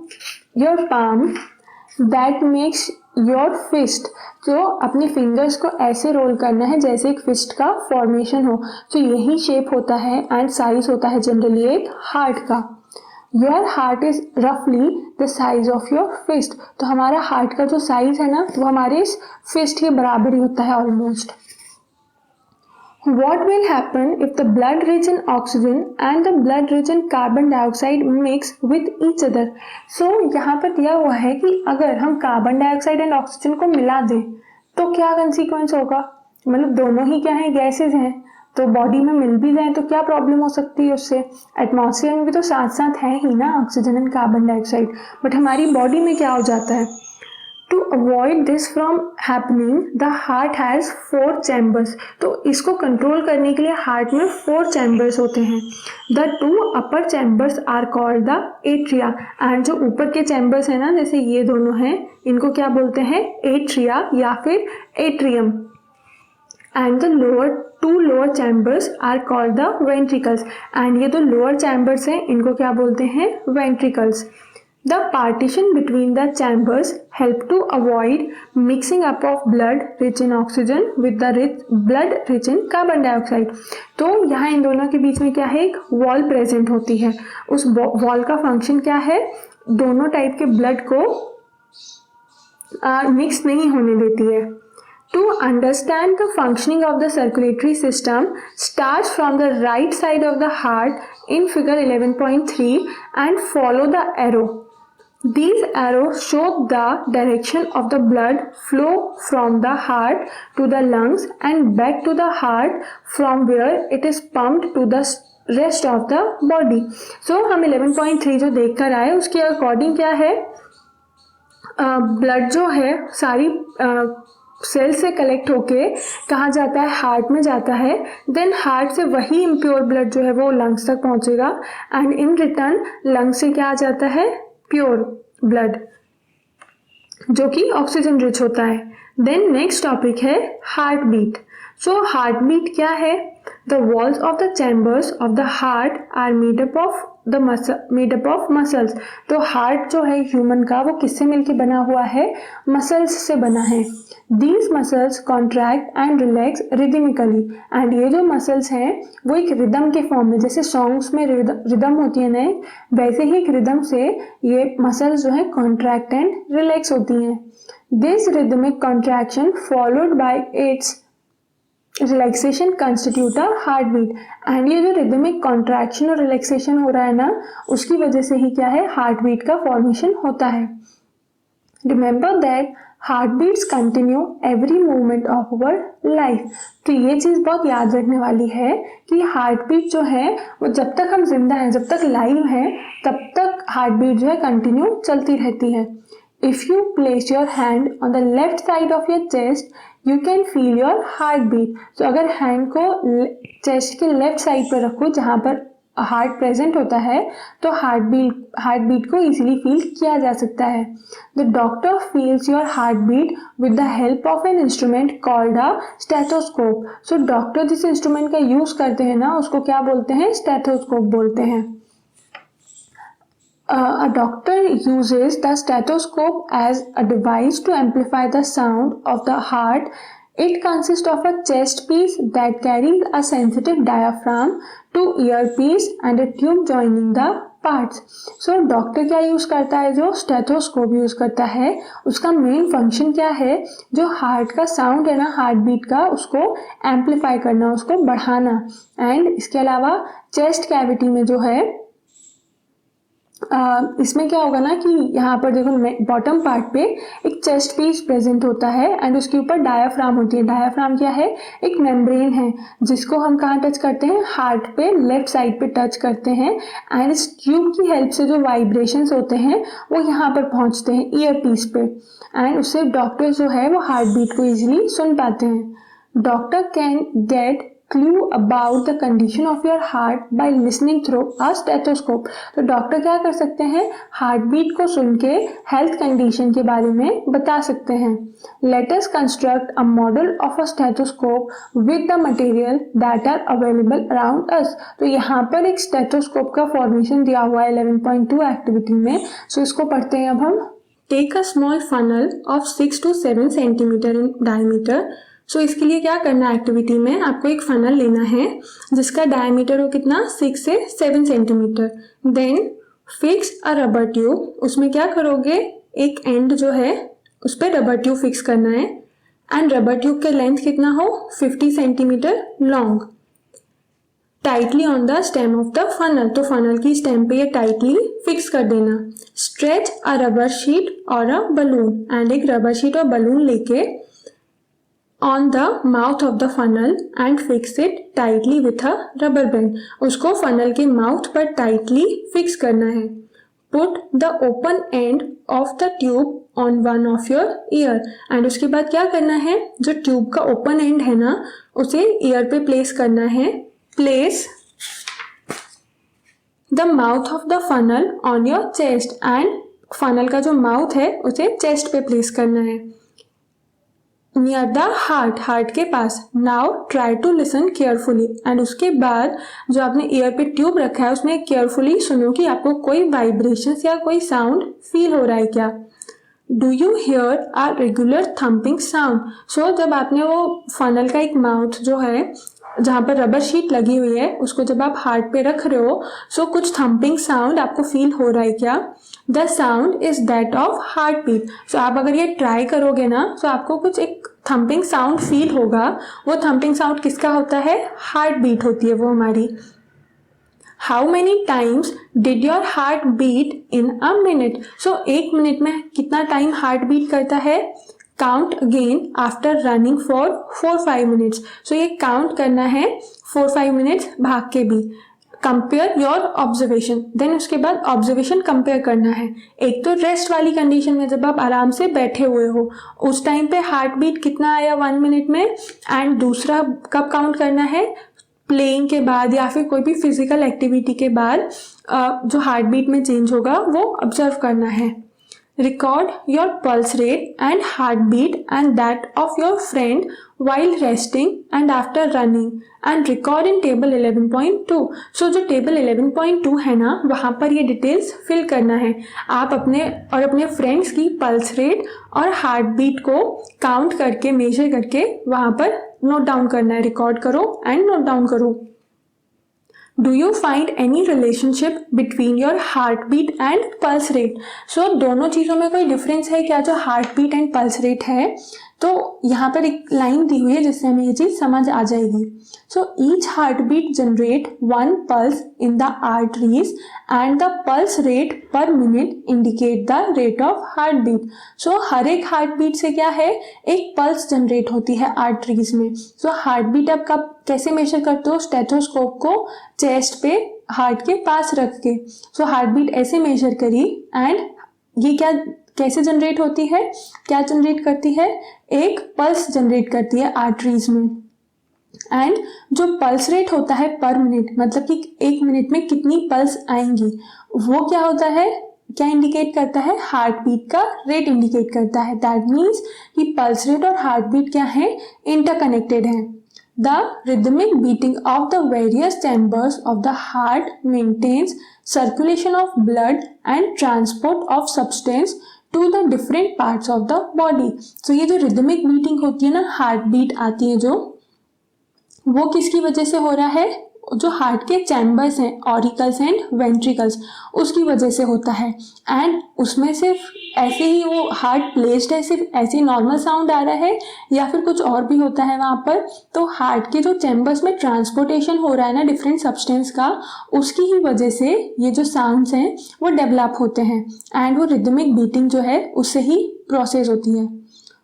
your palm that makes your fist. तो अपने फिंगर्स को ऐसे रोल करना है जैसे एक फिस्ट का फॉर्मेशन हो. तो यही शेप होता है एंड साइज होता है जनरली एक हार्ट का. योर हार्ट इज रफली the size of your fist. तो हमारा हार्ट का जो साइज है ना वो हमारे इस फिस्ट के बराबर ही होता है almost. What will happen if the blood rich in oxygen and the blood rich in carbon dioxide mix with each other? So यहाँ पर दिया हुआ है कि अगर हम कार्बन डाइऑक्साइड एंड ऑक्सीजन को मिला दें तो क्या कंसीक्वेंस होगा. मतलब दोनों ही क्या है, गैसेज हैं, तो बॉडी में मिल भी जाए तो क्या प्रॉब्लम हो सकती है उससे. एटमॉस्फेयर में भी तो साथ साथ है ही ना oxygen and carbon dioxide, but हमारी बॉडी में क्या हो जाता है. To avoid this from happening the heart has 4 chambers. तो इसको कंट्रोल करने के लिए हार्ट में 4 चैम्बर्स होते हैं. The 2 upper chambers are called the atria. And जो ऊपर के चैम्बर्स हैं ना, जैसे ये दोनों हैं, इनको क्या बोलते हैं, एट्रिया या फिर atrium. And the two lower chambers are called the ventricles. And ये जो लोअर चैम्बर्स हैं इनको क्या बोलते हैं, ventricles. The partition between the chambers help to avoid mixing up of blood rich in oxygen with the blood rich in carbon dioxide. तो यहाँ इन दोनों के बीच में क्या है, एक वॉल प्रेजेंट होती है. उस वॉल का फंक्शन क्या है, दोनों टाइप के ब्लड को मिक्स नहीं होने देती है. To understand the functioning of the circulatory system, starts from the right side of the heart in figure 11.3 and follow the arrow. These arrows show the direction of the blood flow from the heart to the lungs and back to the heart from where it is pumped to the rest of the body. So हम 11.3 जो देख कर आए उसके according क्या है, blood जो है सारी सेल से कलेक्ट होके कहाँ जाता है, हार्ट में जाता है। देन हार्ट से वही इम्प्योर ब्लड जो है वो लंग्स तक पहुँचेगा एंड इन रिटर्न लंग्स से क्या आ जाता है, प्योर ब्लड जो कि ऑक्सीजन रिच होता है। देन नेक्स्ट टॉपिक है heart beat. So heart beat क्या है, the walls of the chambers of the heart are made up of muscles. तो हार्ट जो है ह्यूमन का वो किससे मिलके बना हुआ है, मसल्स से बना है। These muscles contract and relax rhythmically, and ये जो मसल्स हैं वो एक रिदम के फॉर्म में, जैसे सॉन्ग्स में रिदम होती है ना, वैसे ही एक रिदम से ये मसल्स जो है कॉन्ट्रैक्ट एंड रिलैक्स होती हैं। This rhythmic contraction followed by its relaxation constitute a heart beat, and ये जो रिदमिक कॉन्ट्रैक्शन और रिलैक्सेशन हो रहा है ना, उसकी वजह से ही क्या है, हार्ट बीट का फॉर्मेशन होता है। Remember that heart beats continue every moment of our life. तो ये चीज़ बहुत याद रखने वाली है कि हार्ट बीट जो है वो जब तक हम जिंदा हैं, जब तक लाइव हैं, तब तक हार्ट बीट जो है कंटिन्यू चलती रहती है। If you place your hand on the left side of your chest, you can feel your heartbeat. So अगर हैंड को चेस्ट के लेफ्ट साइड पर रखो जहाँ पर हार्ट प्रेजेंट होता है, तो हार्ट बीट को इजीली फील किया जा सकता है। The doctor feels your heart beat with the help of an instrument called a stethoscope. So doctor जिस इंस्ट्रूमेंट का यूज करते हैं ना, उसको क्या बोलते हैं, स्टेथोस्कोप बोलते हैं। A doctor uses the stethoscope as a device to amplify the sound of the heart. It consists of a chest piece that carries a sensitive diaphragm to earpiece and a tube joining the parts. So doctor क्या use करता है, जो stethoscope use करता है, उसका main function क्या है, जो हार्ट का साउंड है ना, हार्ट बीट का, उसको एम्पलीफाई करना, उसको बढ़ाना। एंड इसके अलावा चेस्ट कैविटी में जो है इसमें क्या होगा ना कि यहाँ पर देखो बॉटम पार्ट पे एक चेस्ट पीस प्रेजेंट होता है एंड उसके ऊपर डायाफ्राम होती है। डायाफ्राम क्या है, एक मेम्ब्रेन है जिसको हम कहाँ टच करते हैं, हार्ट पे लेफ्ट साइड पे टच करते हैं एंड इस ट्यूब की हेल्प से जो वाइब्रेशंस होते हैं वो यहाँ पर पहुँचते हैं ईयर पीस पे एंड उससे डॉक्टर जो है वो हार्ट बीट को ईजिली सुन पाते हैं। Doctor can get clue about the condition of your heart by listening through a stethoscope। तो डॉक्टर क्या कर सकते हैं, हार्ट बीट को सुन के हेल्थ कंडीशन के बारे में बता सकते हैं। Let us construct a model of a stethoscope with the material that are available around us। तो यहाँ पर एक स्टेथोस्कोप का फॉर्मेशन दिया हुआ है 11.2 एक्टिविटी में। सो इसको पढ़ते हैं अब हम। Take a small funnel of 6 to 7 centimeter in diameter। सो इसके लिए क्या करना है, एक्टिविटी में आपको एक फनल लेना है जिसका डायमीटर हो कितना, 6 से 7 centimetre. Then fix a rubber tube, उसमें क्या करोगे, एक एंड जो है उस पर रबर ट्यूब फिक्स करना है एंड रबर ट्यूब का लेंथ कितना हो, 50 centimetre long. Tightly on the stem of the funnel, तो फनल की स्टेम पे ये टाइटली फिक्स कर देना। स्ट्रेच अ रबर शीट और अ बलून, एंड एक रबर शीट और बलून लेके on the mouth of the funnel and fix it tightly with a rubber band। उसको फनल के माउथ पर टाइटली फिक्स करना है। Put the open end of the tube on one of your ear, and उसके बाद क्या करना है, जो ट्यूब का ओपन एंड है ना उसे ईयर पे प्लेस करना है। Place the mouth of the funnel on your chest, and funnel का जो माउथ है उसे चेस्ट पे प्लेस करना है। नियर द हार्ट के पास। Now try to listen carefully, and उसके बाद जो आपने ईयर पे ट्यूब रखा है उसमें केयरफुली सुनो कि आपको कोई वाइब्रेशंस या कोई साउंड फील हो रहा है क्या। Do you hear a regular thumping sound. So जब आपने वो फनल का एक माउथ जो है जहाँ पर रबर शीट लगी हुई है उसको जब आप हार्ट पे रख रहे हो, सो कुछ थम्पिंग साउंड आपको फील हो रहा है क्या। The sound is that of heart beat. So आप अगर ये ट्राई करोगे ना तो आपको कुछ एक थम्पिंग साउंड फील होगा। वो थम्पिंग साउंड किसका होता है, हार्ट बीट होती है वो हमारी। How many times did your heart beat in a minute. So एक मिनट में कितना टाइम हार्ट बीट करता है। Count again after running for 4-5 minutes. So ये काउंट करना है 4-5 मिनट्स भाग के भी। कंपेयर योर ऑब्जर्वेशन, देन उसके बाद ऑब्जर्वेशन कंपेयर करना है। एक तो रेस्ट वाली कंडीशन में जब आप आराम से बैठे हुए हो उस टाइम पे हार्ट बीट कितना आया 1 मिनट में, एंड दूसरा कब काउंट करना है, प्लेइंग के बाद या फिर कोई भी फिजिकल एक्टिविटी के बाद जो हार्ट बीट में चेंज होगा वो ऑब्जर्व करना है। Record your pulse rate and heartbeat and that of your friend while resting and after running and record in table 11.2. So जो table 11.2 है ना वहाँ पर ये डिटेल्स फिल करना है। आप अपने और अपने फ्रेंड्स की पल्स रेट और हार्ट बीट को काउंट करके मेजर करके वहाँ पर नोट डाउन करना है, रिकॉर्ड करो एंड नोट डाउन करो। Do you find any relationship between your heartbeat and pulse rate? So दोनों चीज़ों में कोई डिफरेंस है क्या जो हार्टबीट एंड पल्स रेट है? तो यहाँ पर एक लाइन दी हुई है जिससे हमें ये चीज़ समझ आ जाएगी। So each heartbeat generate 1 pulse in the arteries and the pulse rate per minute indicate the rate of heartbeat. So हर एक हार्टबीट से क्या है, एक पल्स जनरेट होती है आर्टरीज में। सो हार्टबीट आप कब कैसे मेजर करते हो, स्टेथोस्कोप को चेस्ट पे हार्ट के पास रख के। सो हार्टबीट ऐसे मेजर करी एंड ये क्या कैसे जनरेट होती है, क्या जनरेट करती है, एक पल्स जनरेट करती है आर्टरीज में। एंड जो पल्स रेट होता है पर मिनट, मतलब कि 1 मिनट में कितनी पल्स आएंगी, वो क्या होता है, क्या इंडिकेट करता है, हार्ट बीट का रेट इंडिकेट करता है। दैट मीन्स कि पल्स रेट और हार्ट बीट क्या है, इंटरकनेक्टेड है। The rhythmic beating of the various chambers of the heart maintains circulation of blood and transport of substance to the different parts of the body. So ये जो rhythmic beating होती है ना, heart beat आती है जो, वो किसकी वजह से हो रहा है, जो हार्ट के चैम्बर्स हैं, ऑरिकल्स एंड वेंट्रिकल्स, उसकी वजह से होता है। एंड उसमें सिर्फ ऐसे ही वो हार्ट प्लेस्ड है, सिर्फ ऐसे नॉर्मल साउंड आ रहा है या फिर कुछ और भी होता है वहाँ पर। तो हार्ट के जो चैम्बर्स में ट्रांसपोर्टेशन हो रहा है ना डिफरेंट सब्सटेंस का, उसकी ही वजह से ये जो साउंड्स हैं वो डेवलप होते हैं एंड वो रिदमिक बीटिंग जो है उससे ही प्रोसेस होती है।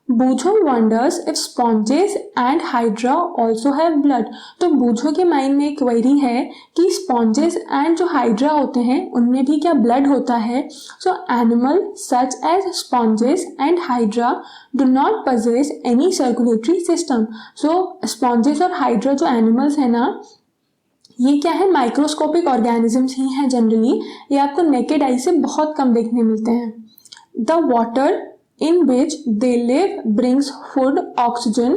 बूझो wonders if sponges and hydra also have blood. तो बूझो के माइंड में एक क्वेरी है कि स्पॉन्जेस एंड जो हाइड्रा होते हैं उनमें भी क्या ब्लड होता है। So animal such as sponges and hydra do not possess any circulatory system. So sponges और हाइड्रा जो एनिमल्स है ना, ये क्या है, माइक्रोस्कोपिक ऑर्गेनिजम्स ही हैं जनरली, ये आपको नेकेड आई से बहुत कम देखने मिलते हैं। The water in which they live brings food oxygen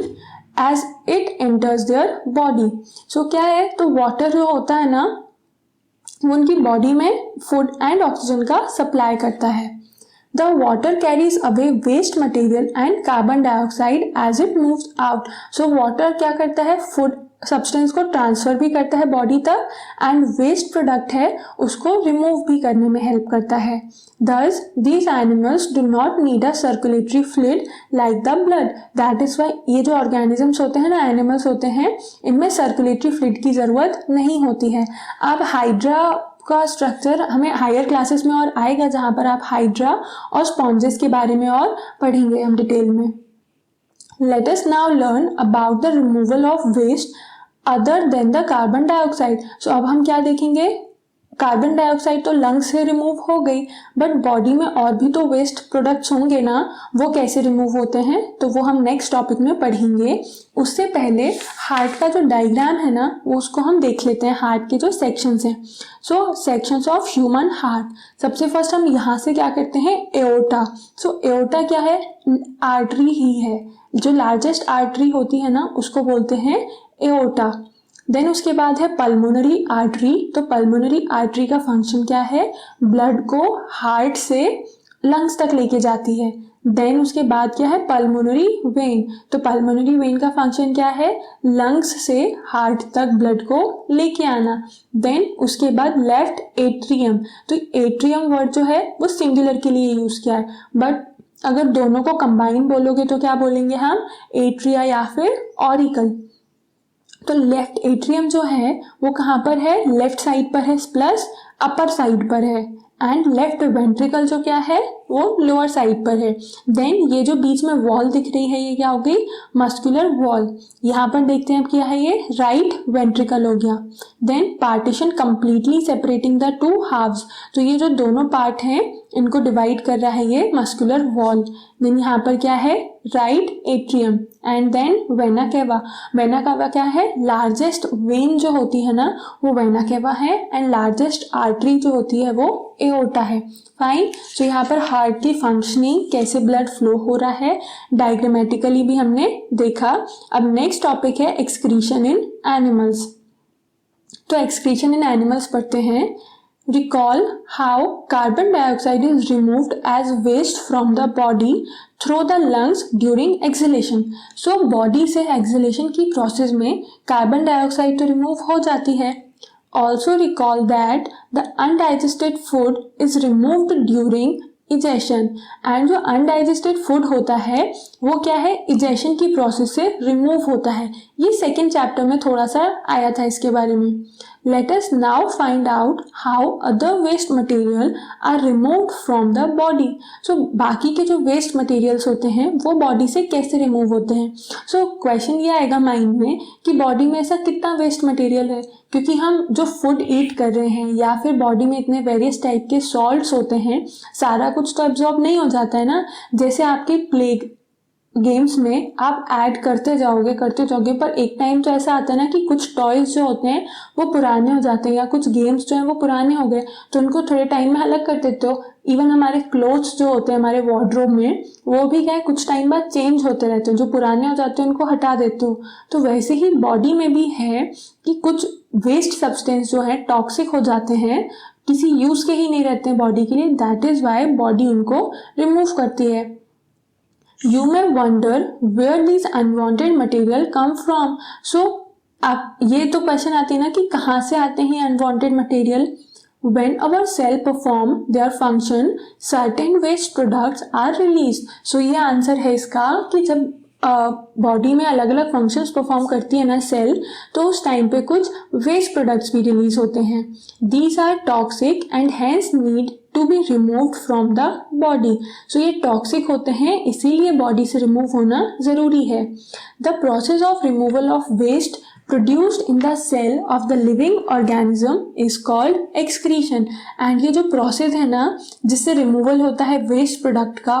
as it enters their body. So क्या है, तो वाटर जो होता है ना वो उनकी बॉडी में फूड एंड ऑक्सीजन का सप्लाई करता है। The water carries away waste material and carbon dioxide as it moves out. So water क्या करता है, फूड सब्सटेंस को ट्रांसफर भी करता है बॉडी तक एंड वेस्ट प्रोडक्ट है उसको रिमूव भी करने में हेल्प करता है। Thus, these animals do not need a circulatory fluid like the blood. That is why ये जो ऑर्गेनिजम्स होते हैं ना, एनिमल्स होते हैं, इनमें सर्कुलेटरी फ्लूइड की ज़रूरत नहीं होती है। अब हाइड्रा का स्ट्रक्चर हमें हायर क्लासेस में और आएगा जहाँ पर आप हाइड्रा और स्पॉन्जेस के बारे में और पढ़ेंगे हम डिटेल में। Let us now learn about the removal of waste other than the carbon dioxide. So अब हम क्या देखेंगे, कार्बन डाइऑक्साइड तो लंग्स से रिमूव हो गई, बट बॉडी में और भी तो वेस्ट प्रोडक्ट्स होंगे ना, वो कैसे रिमूव होते हैं तो वो हम नेक्स्ट टॉपिक में पढ़ेंगे। उससे पहले हार्ट का जो डायग्राम है ना वो उसको हम देख लेते हैं, हार्ट के जो सेक्शंस हैं। सो सेक्शंस ऑफ ह्यूमन हार्ट, सबसे फर्स्ट हम यहाँ से क्या करते हैं, एओर्टा। सो एओर्टा क्या है, आर्टरी ही है, जो लार्जेस्ट आर्टरी होती है ना उसको बोलते हैं एओर्टा। देन उसके बाद है पल्मोनरी आर्टरी। तो पल्मोनरी आर्टरी का फंक्शन क्या है, ब्लड को हार्ट से लंग्स तक लेके जाती है। देन उसके बाद क्या है, पल्मोनरी वेन। तो पल्मोनरी वेन का फंक्शन क्या है, लंग्स से हार्ट तक ब्लड को लेके आना। देन उसके बाद लेफ्ट एट्रियम। तो एट्रियम वर्ड जो है वो सिंगुलर के लिए यूज किया है, बट अगर दोनों को कंबाइन बोलोगे तो क्या बोलेंगे हम, एट्रिया या फिर ऑरिकल। तो लेफ्ट एट्रियम जो है वो कहाँ पर है, लेफ्ट साइड पर है प्लस अपर साइड पर है एंड लेफ्ट वेंट्रिकल जो क्या है वो लोअर साइड पर है। देन ये जो बीच में वॉल दिख रही है ये क्या हो गई, मस्कुलर वॉल। यहाँ पर देखते हैं अब क्या है, ये राइट वेंट्रिकल हो गया। Then partition completely separating the two halves, तो ये जो दोनों पार्ट हैं इनको डिवाइड कर रहा है ये मस्कुलर वॉल। देन यहाँ पर क्या है, right atrium and then vena cava. Vena cava क्या है, लार्जेस्ट वेन जो होती है ना वो वेना केवा है एंड लार्जेस्ट आर्टरी जो होती है वो एओर्टा है। फाइन। तो यहाँ पर हार्ट की फंक्शनिंग, कैसे ब्लड फ्लो हो रहा है, डायग्रामेटिकली भी हमने देखा। अब नेक्स्ट टॉपिक है एक्सक्रीशन इन एनिमल्स। तो एक्सक्रीशन इन एनिमल्स पढ़ते हैं। Recall how carbon dioxide is removed as waste from the body through the lungs during exhalation. So body से exhalation की process में carbon dioxide तो remove हो जाती है। Also recall that the undigested food is removed during egestion, and जो undigested food होता है वो क्या है, इजेशन की प्रोसेस से रिमूव होता है। ये सेकेंड चैप्टर में थोड़ा सा आया था इसके बारे में। Let us now find out how other waste material are removed from the body. So बाकी के जो वेस्ट मटेरियल्स होते हैं वो बॉडी से कैसे रिमूव होते हैं। सो क्वेश्चन ये आएगा माइंड में कि बॉडी में ऐसा कितना वेस्ट मटेरियल है, क्योंकि हम जो फूड ईट कर रहे हैं या फिर बॉडी में इतने वेरियस टाइप के सॉल्ट्स होते हैं, सारा कुछ तो एब्जॉर्ब नहीं हो जाता है ना। जैसे आपके प्ले गेम्स में आप ऐड करते जाओगे पर एक टाइम तो ऐसा आता है ना कि कुछ टॉयज जो होते हैं वो पुराने हो जाते हैं या कुछ गेम्स जो हैं वो पुराने हो गए तो उनको थोड़े टाइम में अलग कर देते हो। इवन हमारे क्लोथ्स जो होते हैं हमारे वार्डरोब में वो भी क्या है, कुछ टाइम बाद चेंज होते रहते हैं, जो पुराने हो जाते हैं उनको हटा देते हो। तो वैसे ही बॉडी में भी है कि कुछ वेस्ट सब्सटेंस जो है टॉक्सिक हो जाते हैं, किसी यूज के ही नहीं रहते हैं बॉडी के लिए। दैट इज वाई बॉडी उनको रिमूव करती है। You may wonder where these unwanted material come from. So अब ये तो क्वेश्चन आती है ना कि कहाँ से आते हैं unwanted material. When our cell perform their function, certain waste products are released. So ये आंसर है इसका कि जब बॉडी में अलग अलग फंक्शंस परफॉर्म करती है ना सेल, तो उस टाइम पे कुछ वेस्ट प्रोडक्ट्स भी रिलीज होते हैं। These are toxic and hence need to be removed from the body. So ये टॉक्सिक होते हैं इसीलिए बॉडी से रिमूव होना ज़रूरी है। The process of removal of waste produced in the cell of the living organism is called excretion. And ये जो प्रोसेस है ना जिससे रिमूवल होता है वेस्ट प्रोडक्ट का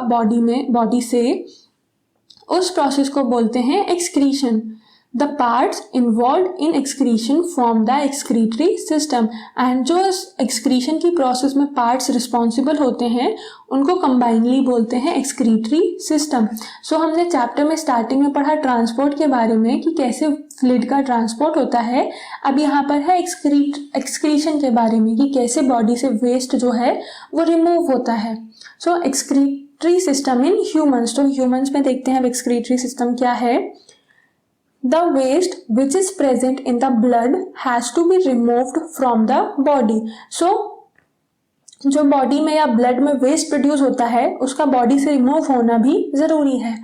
बॉडी से, उस प्रोसेस को बोलते हैं excretion. The parts involve in excretion form the excretory system. And जो इस एक्सक्रीशन की प्रोसेस में पार्ट्स रिस्पॉन्सिबल होते हैं उनको कंबाइनली बोलते हैं एक्सक्रीटरी सिस्टम। सो हमने चैप्टर में स्टार्टिंग में पढ़ा ट्रांसपोर्ट के बारे में कि कैसे फ्लूइड का ट्रांसपोर्ट होता है। अब यहाँ पर है एक्सक्रीशन के बारे में कि कैसे बॉडी से वेस्ट जो है वो रिमूव होता है। सो एक्सक्रीटरी सिस्टम इन ह्यूमंस, तो ह्यूमंस में देखते हैं अब एक्सक्रीटरी सिस्टम क्या है। The waste which is present in the blood has to be removed from the body. So जो बॉडी में या ब्लड में वेस्ट प्रोड्यूस होता है उसका बॉडी से रिमूव होना भी जरूरी है।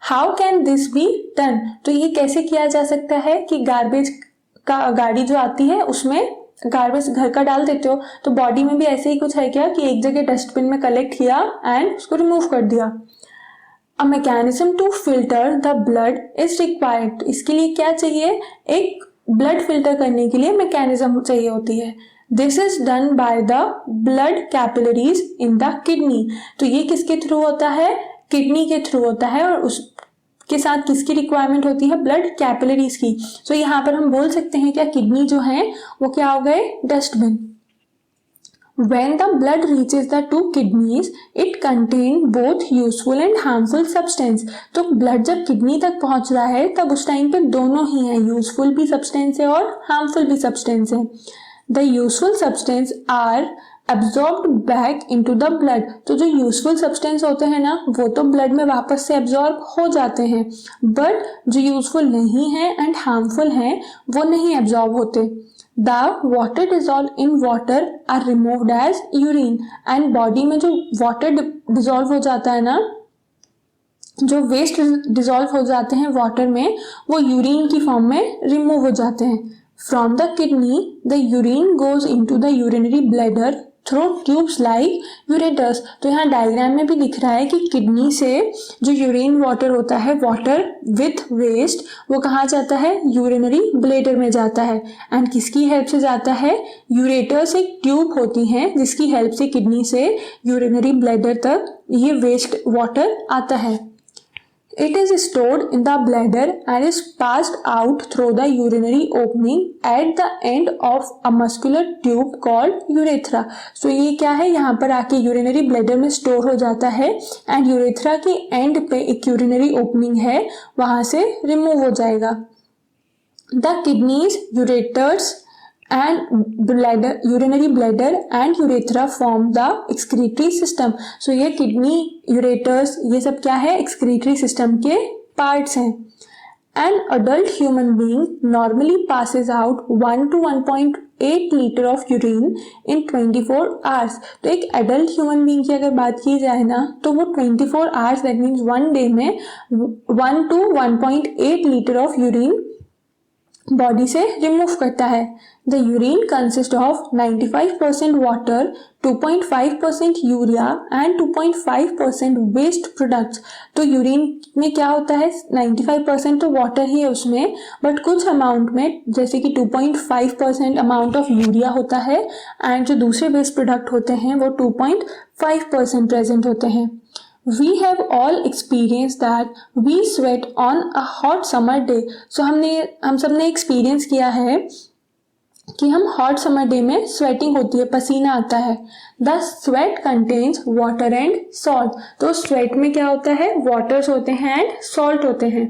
How can this be done, तो ये कैसे किया जा सकता है कि गार्बेज का गाड़ी जो आती है उसमें गार्बेज घर का डाल देते हो, तो बॉडी में भी ऐसे ही कुछ है क्या कि एक जगह डस्टबिन में कलेक्ट किया एंड उसको रिमूव कर दिया। A mechanism to filter the blood is required, इसके लिए क्या चाहिए, एक ब्लड फिल्टर करने के लिए मैकेनिज्म चाहिए होती है। This is done by the blood capillaries in the kidney, तो ये किसके थ्रू होता है, किडनी के थ्रू होता है और उसके साथ किसकी रिक्वायरमेंट होती है, ब्लड कैपिलरीज की। तो यहाँ पर हम बोल सकते हैं क्या किडनी जो है वो क्या हो गए, dustbin. When the blood reaches the two kidneys, it contain both useful and harmful substance. तो ब्लड जब किडनी तक पहुंच रहा है तब उस टाइम पे दोनों ही है, यूजफुल भी सब्सटेंस है और हार्मफुल भी सब्सटेंस है। The useful substance are absorbed back into the blood. तो जो यूजफुल सब्सटेंस होते हैं ना वो तो ब्लड में वापस से एब्जॉर्ब हो जाते हैं, बट जो यूजफुल नहीं है एंड हार्मफुल हैं वो नहीं एब्जॉर्ब होते। The water dissolved in water are removed as urine. And body में जो वाटर डिजॉल्व हो जाता है ना, जो वेस्ट डिजॉल्व हो जाते हैं वाटर में वो यूरिन की फॉर्म में रिमूव हो जाते हैं। From the kidney, the urine goes into the urinary bladder through tubes like ureters. तो यहाँ डायग्राम में भी दिख रहा है कि किडनी से जो यूरिन वाटर होता है, वाटर विथ वेस्ट, वो कहाँ जाता है? यूरिनरी ब्लेडर में जाता है। एंड किसकी हेल्प से जाता है? यूरेटर्स एक ट्यूब होती हैं जिसकी हेल्प से किडनी से यूरिनरी ब्लेडर तक ये वेस्ट वाटर आता है। It is stored in the bladder and is passed out through the urinary opening at the end of a muscular tube called urethra. So ये क्या है? यहाँ पर आके यूरिनरी ब्लैडर में स्टोर हो जाता है एंड यूरेथ्रा के एंड पे एक यूरिनरी ओपनिंग है, वहां से रिमूव हो जाएगा। The kidneys, ureters and bladder, urinary bladder and urethra form the excretory system. So ये kidney, ureters, ये सब क्या है? excretory system के parts हैं। An adult human being normally passes out 1 to 1.8 liter of urine in 24 hours. तो एक adult human being की अगर बात की जाए ना, तो वो 24 hours, that means one day में 1 to 1.8 liter of urine body से रिमूव करता है। The urine consist of 95% water, 2.5% urea and 2.5% waste products. तो यूरिन में क्या होता है? 95% तो वाटर ही है उसमें, बट कुछ अमाउंट में जैसे कि 2.5% अमाउंट ऑफ यूरिया होता है एंड जो दूसरे वेस्ट प्रोडक्ट होते हैं वो 2.5% प्रेजेंट होते हैं। We have all experienced that we sweat on a hot summer day. So हम सब ने एक्सपीरियंस किया है कि हम हॉट समर डे में स्वेटिंग होती है, पसीना आता है। The sweat contains water and salt. तो स्वेट में क्या होता है? वाटर्स होते हैं एंड सॉल्ट होते हैं।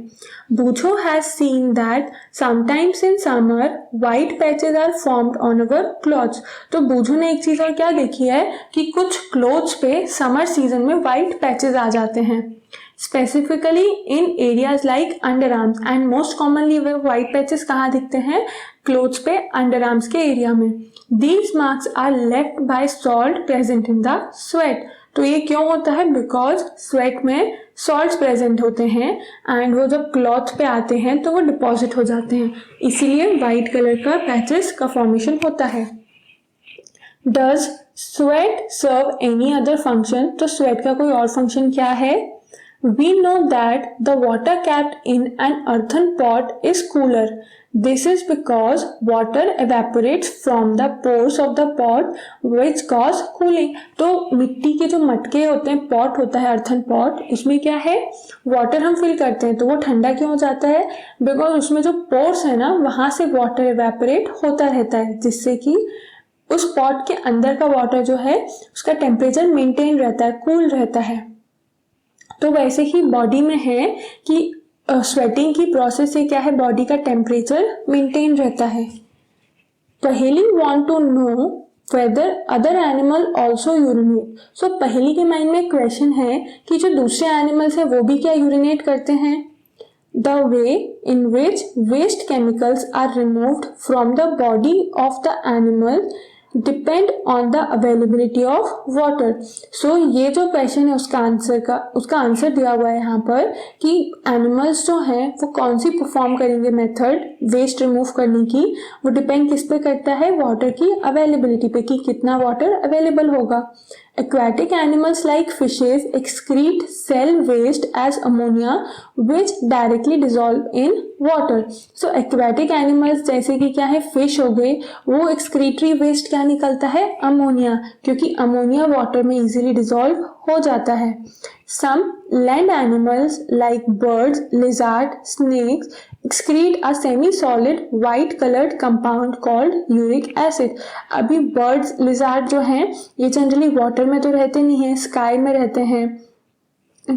Boojho has seen that sometimes in summer white patches are formed on our clothes. तो बूझो ने एक चीज और क्या देखी है कि कुछ क्लोथ्स पे समर सीजन में वाइट पैचेस आ जाते हैं, specifically in areas like under arms. And most commonly वे वाइट पैचेस कहाँ दिखते हैं? क्लोथ्स पे अंडर आर्म्स के एरिया में। These marks are left by salt present in the sweat. तो ये क्यों होता है? बिकॉज स्वेट में सॉल्ट्स प्रेजेंट होते हैं एंड वो जब क्लॉथ पे आते हैं तो वो डिपॉजिट हो जाते हैं, इसीलिए वाइट कलर का पैचेस का फॉर्मेशन होता है। Does sweat serve any other function? तो स्वेट का कोई और फंक्शन क्या है? We know that the water kept in an earthen pot is cooler. This is because water evaporates from the pores of the pot which cause cooling. तो मिट्टी के जो मटके होते हैं, पॉट होता है अर्थन पॉट, उसमें क्या है? वाटर हम फिल करते हैं तो वो ठंडा क्यों हो जाता है? बिकॉज उसमें जो पोर्स है ना, वहां से वाटर एवेपोरेट होता रहता है, जिससे कि उस पॉट के अंदर का वाटर जो है उसका टेम्परेचर मेंटेन रहता है, कूल रहता है। तो वैसे ही बॉडी में है कि स्वेटिंग की प्रोसेस से क्या है? बॉडी का टेम्परेचर मेंटेन रहता है। Paheli want to know whether other animal also urinate. So Paheli के माइंड में क्वेश्चन है कि जो दूसरे एनिमल्स है वो भी क्या यूरिनेट करते हैं? The way in which waste chemicals are removed from the body of the animal depend on the availability of water. So ये जो क्वेश्चन है उसका आंसर दिया हुआ है यहाँ पर कि एनिमल्स जो हैं वो कौन सी परफॉर्म करेंगे मेथड वेस्ट रिमूव करने की, वो डिपेंड किस पे करता है? वाटर की अवेलेबिलिटी पे, कि कितना वाटर अवेलेबल होगा। Aquatic animals like fishes excrete cell waste as ammonia which directly dissolve in water. So aquatic animals जैसे कि क्या है? फिश हो गए, वो excretory waste क्या निकलता है? अमोनिया, क्योंकि अमोनिया वाटर में इजीली डिसॉल्व हो जाता है। Some land animals like birds, lizards, snakes excrete a semi-solid white colored compound called uric acid. अभी birds, lizard जो हैं ये जनरली वाटर में तो रहते नहीं हैं, स्काई में रहते हैं,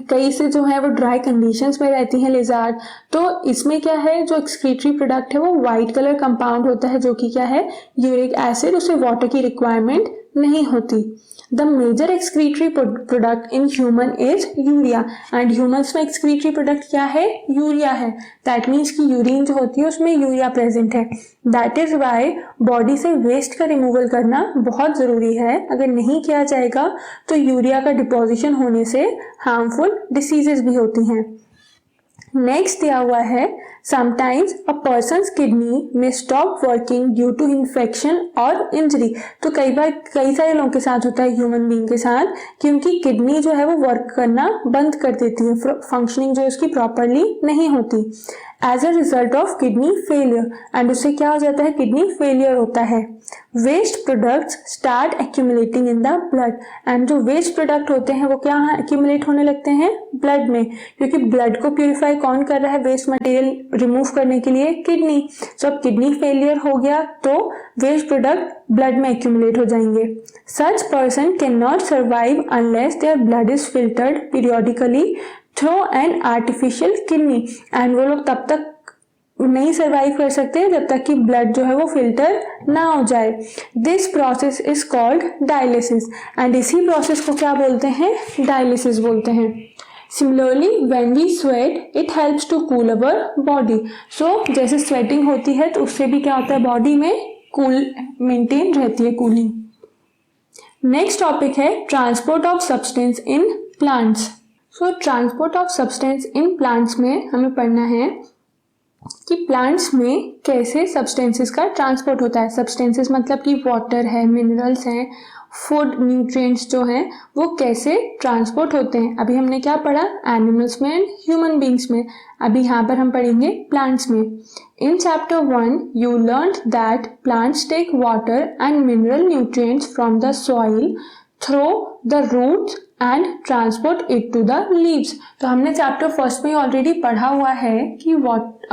कई से जो है वो ड्राई कंडीशंस में रहती हैं लिजार्ड। तो इसमें क्या है? जो एक्सक्रीटरी प्रोडक्ट है वो वाइट कलर कंपाउंड होता है, जो कि क्या है? Uric acid. उसे वाटर की रिक्वायरमेंट नहीं होती। The major excretory product in human is urea, and humans में एक्सक्रीटरी प्रोडक्ट क्या है? यूरिया है। दैट मीन्स कि यूरिन जो होती है उसमें यूरिया प्रेजेंट है। दैट इज वाई बॉडी से वेस्ट का रिमूवल करना बहुत ज़रूरी है। अगर नहीं किया जाएगा तो यूरिया का डिपोजिशन होने से हार्मफुल डिसीजेज भी होती हैं। नेक्स्ट दिया हुआ है Sometimes a person's kidney may stop working due to infection or injury. तो कई बार कई सारे लोगों के साथ होता है, ह्यूमन बीइंग के साथ, कि उनकी किडनी जो है वो वर्क करना बंद कर देती है, फंक्शनिंग जो है उसकी प्रॉपरली नहीं होती as a result of kidney failure, and उससे क्या हो जाता है, किडनी फेलियर होता है. Waste products start accumulating in the blood, and जो वेस्ट प्रोडक्ट होते हैं वो क्या एक्यूमुलेट होने लगते हैं, ब्लड में, क्योंकि ब्लड को प्यूरिफाई कौन कर रहा है, वेस्ट मटेरियल रिमूव करने के लिए किडनी. जब किडनी फेलियर हो गया तो वेस्ट प्रोडक्ट ब्लड में एक्यूमुलेट हो जाएंगे. Such person can not survive unless their blood is filtered periodically through an artificial kidney, and वो लोग तब तक नहीं सर्वाइव कर सकते जब तक कि ब्लड जो है वो फिल्टर ना हो जाए. This process is called dialysis, and इसी प्रोसेस को क्या बोलते हैं, डायलिसिस बोलते हैं. Similarly, when we sweat, it helps to cool our body. So, जैसे स्वेटिंग होती है तो उससे भी क्या होता है, बॉडी में कूल मेंटेन रहती है, कूलिंग. नेक्स्ट टॉपिक है transport of substance in plants. So transport of substance in plants में हमें पढ़ना है कि प्लांट्स में कैसे सब्सटेंसेस का ट्रांसपोर्ट होता है. सब्सटेंसेस मतलब कि वाटर है, मिनरल्स हैं, फूड न्यूट्रिएंट्स जो हैं वो कैसे ट्रांसपोर्ट होते हैं. अभी हमने क्या पढ़ा, एनिमल्स में एंड ह्यूमन बींग्स में. अभी यहाँ पर हम पढ़ेंगे प्लांट्स में. In chapter 1 you learned that plants take water and mineral nutrients from the soil through the roots and transport it to the leaves. तो हमने चैप्टर फर्स्ट में ऑलरेडी पढ़ा हुआ है कि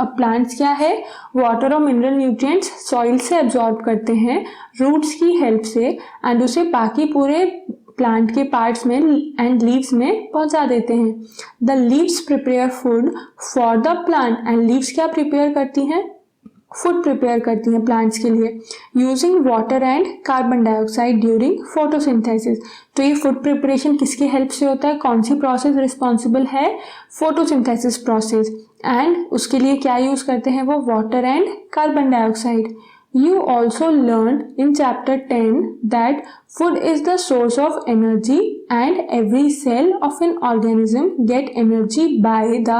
प्लांट्स क्या है, वाटर और मिनरल न्यूट्रिएंट्स सॉइल से एब्जॉर्ब करते हैं रूट्स की हेल्प से, एंड उसे बाकी पूरे प्लांट के पार्ट्स में एंड लीव्स में पहुंचा देते हैं. The leaves prepare food for the plant, and leaves क्या प्रिपेयर करती हैं, फूड प्रिपेयर करती हैं प्लांट्स के लिए, using water and carbon dioxide during photosynthesis. तो ये फूड प्रिपरेशन किसकी हेल्प से होता है, कौन सी प्रोसेस रिस्पॉन्सिबल है, फोटोसिंथेसिस प्रोसेस, एंड उसके लिए क्या यूज करते हैं वो, water and carbon dioxide. You also learned in chapter 10 that food is the source of energy and every cell of an organism get energy by the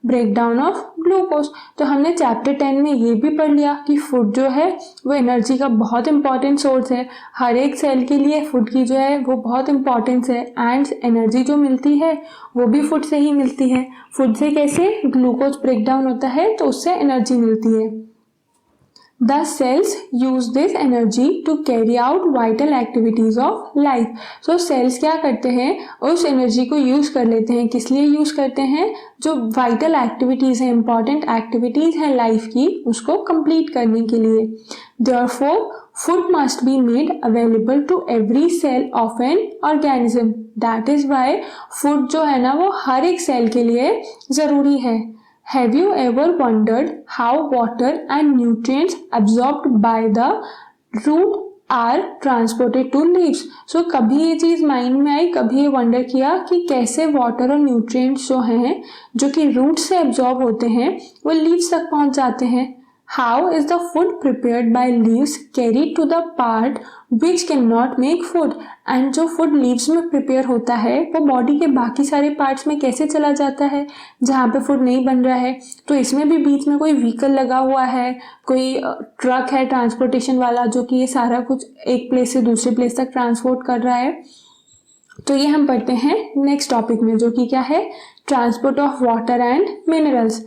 breakdown of glucose. तो हमने chapter 10 में ये भी पढ़ लिया कि फूड जो है वो एनर्जी का बहुत इंपॉर्टेंट सोर्स है. हर एक सेल के लिए फूड की जो है वो बहुत इंपॉर्टेंस है, एंड एनर्जी जो मिलती है वो भी फूड से ही मिलती है. फूड से कैसे, ग्लूकोज ब्रेकडाउन होता है तो उससे एनर्जी मिलती है. The cells use this energy to carry out vital activities of life. So cells क्या करते हैं, उस एनर्जी को यूज कर लेते हैं. किस लिए यूज करते हैं, जो वाइटल एक्टिविटीज हैं, इंपॉर्टेंट एक्टिविटीज हैं लाइफ की, उसको कंप्लीट करने के लिए. Therefore, food must be made available to every cell of an organism. That is why food जो है ना वो हर एक सेल के लिए जरूरी है. Have you ever wondered how water and nutrients absorbed by the root are transported to leaves? So कभी ये चीज़ माइंड में आई, कभी ये वंडर किया कि कैसे वाटर और न्यूट्रिएंट्स जो हैं जो कि रूट से एब्जॉर्ब होते हैं वो लीव्स तक पहुंच जाते हैं. How is the food prepared by leaves carried to the part which cannot make food? And जो फूड लीव्स में प्रिपेयर होता है वो बॉडी के बाकी सारे पार्ट्स में कैसे चला जाता है जहाँ पे फूड नहीं बन रहा है. तो इसमें भी बीच में कोई व्हीकल लगा हुआ है, कोई ट्रक है ट्रांसपोर्टेशन वाला जो कि ये सारा कुछ एक प्लेस से दूसरे प्लेस तक ट्रांसपोर्ट कर रहा है. तो ये हम पढ़ते हैं नेक्स्ट टॉपिक में, जो कि क्या है, transport of water and minerals.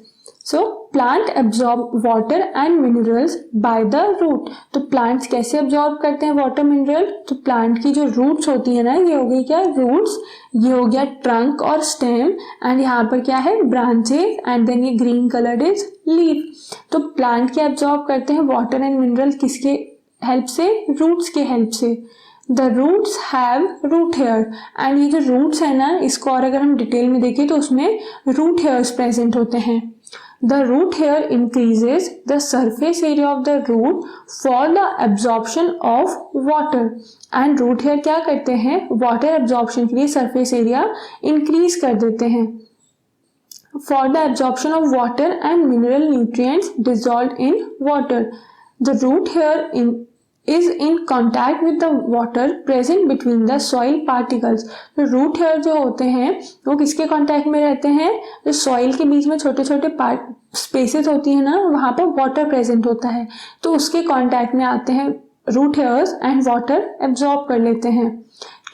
So plant absorb water and minerals by the root. तो प्लांट्स कैसे एब्जॉर्ब करते हैं वाटर मिनरल, तो प्लांट की जो रूट्स होती है ना, ये हो गई क्या, रूट्स, ये हो गया ट्रंक और स्टेम, एंड यहाँ पर क्या है, ब्रांचेस, एंड देन ये ग्रीन कलर्ड इज लीफ. तो प्लांट क्या एब्जॉर्ब करते हैं वाटर एंड मिनरल, किसके हेल्प से, रूट्स के हेल्प से. The roots have root hair, and ये जो रूट्स है ना, इसको और अगर हम डिटेल में देखें तो उसमें रूट हेयर्स प्रेजेंट होते हैं. The root hair increases the surface area of the root for the absorption of water. And root hair क्या करते हैं, water absorption के लिए surface area increase कर देते हैं. For the absorption of water and mineral nutrients dissolved in water. The root hair is in contact with the water present between the soil particles। तो root hair जो होते हैं वो किसके कांटेक्ट में रहते हैं? जो सॉइल के बीच में छोटे छोटे स्पेसेस होती है ना, वहां पर वाटर प्रेजेंट होता है, तो उसके कांटेक्ट में आते हैं root hairs and water absorb कर लेते हैं।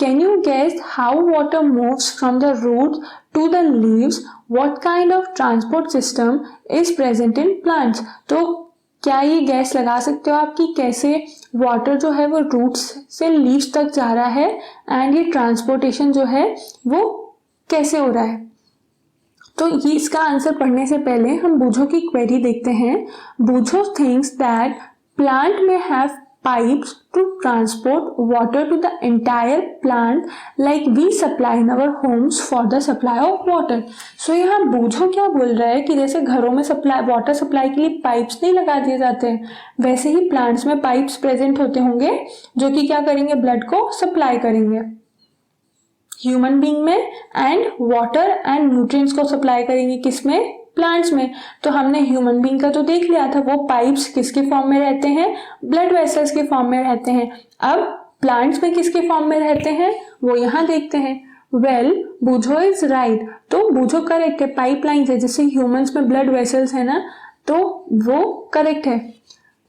Can you guess how water moves from the roots to the leaves? What kind of transport system is present in plants? तो क्या ये गैस लगा सकते हो आप कि कैसे वाटर जो है वो रूट्स से लीव्स तक जा रहा है, एंड ये ट्रांसपोर्टेशन जो है वो कैसे हो रहा है? तो ये इसका आंसर पढ़ने से पहले हम बूझो की क्वेरी देखते हैं। बूझो थिंक्स दैट प्लांट में have pipes to transport water to the entire plant like we supply in our homes for the supply of water। So यहाँ बूझो क्या बोल रहा है कि जैसे घरों में वाटर सप्लाई के लिए पाइप्स नहीं लगा दिए जाते हैं, वैसे ही प्लांट्स में पाइप्स प्रेजेंट होते होंगे जो कि क्या करेंगे? ब्लड को सप्लाई करेंगे ह्यूमन बीइंग में, एंड वाटर एंड न्यूट्रिएंट्स को सप्लाई करेंगे किसमें? प्लांट्स में। तो हमने ह्यूमन बीइंग का तो देख लिया था, वो पाइप्स किसके फॉर्म में रहते हैं? ब्लड वेसल्स के फॉर्म में रहते हैं। अब प्लांट्स में किसके फॉर्म में रहते हैं वो यहाँ देखते हैं। वेल बूझो इज राइट, तो बूझो करेक्ट है, पाइपलाइंस है, जैसे ह्यूमंस में ब्लड वेसल्स है ना, तो वो करेक्ट है।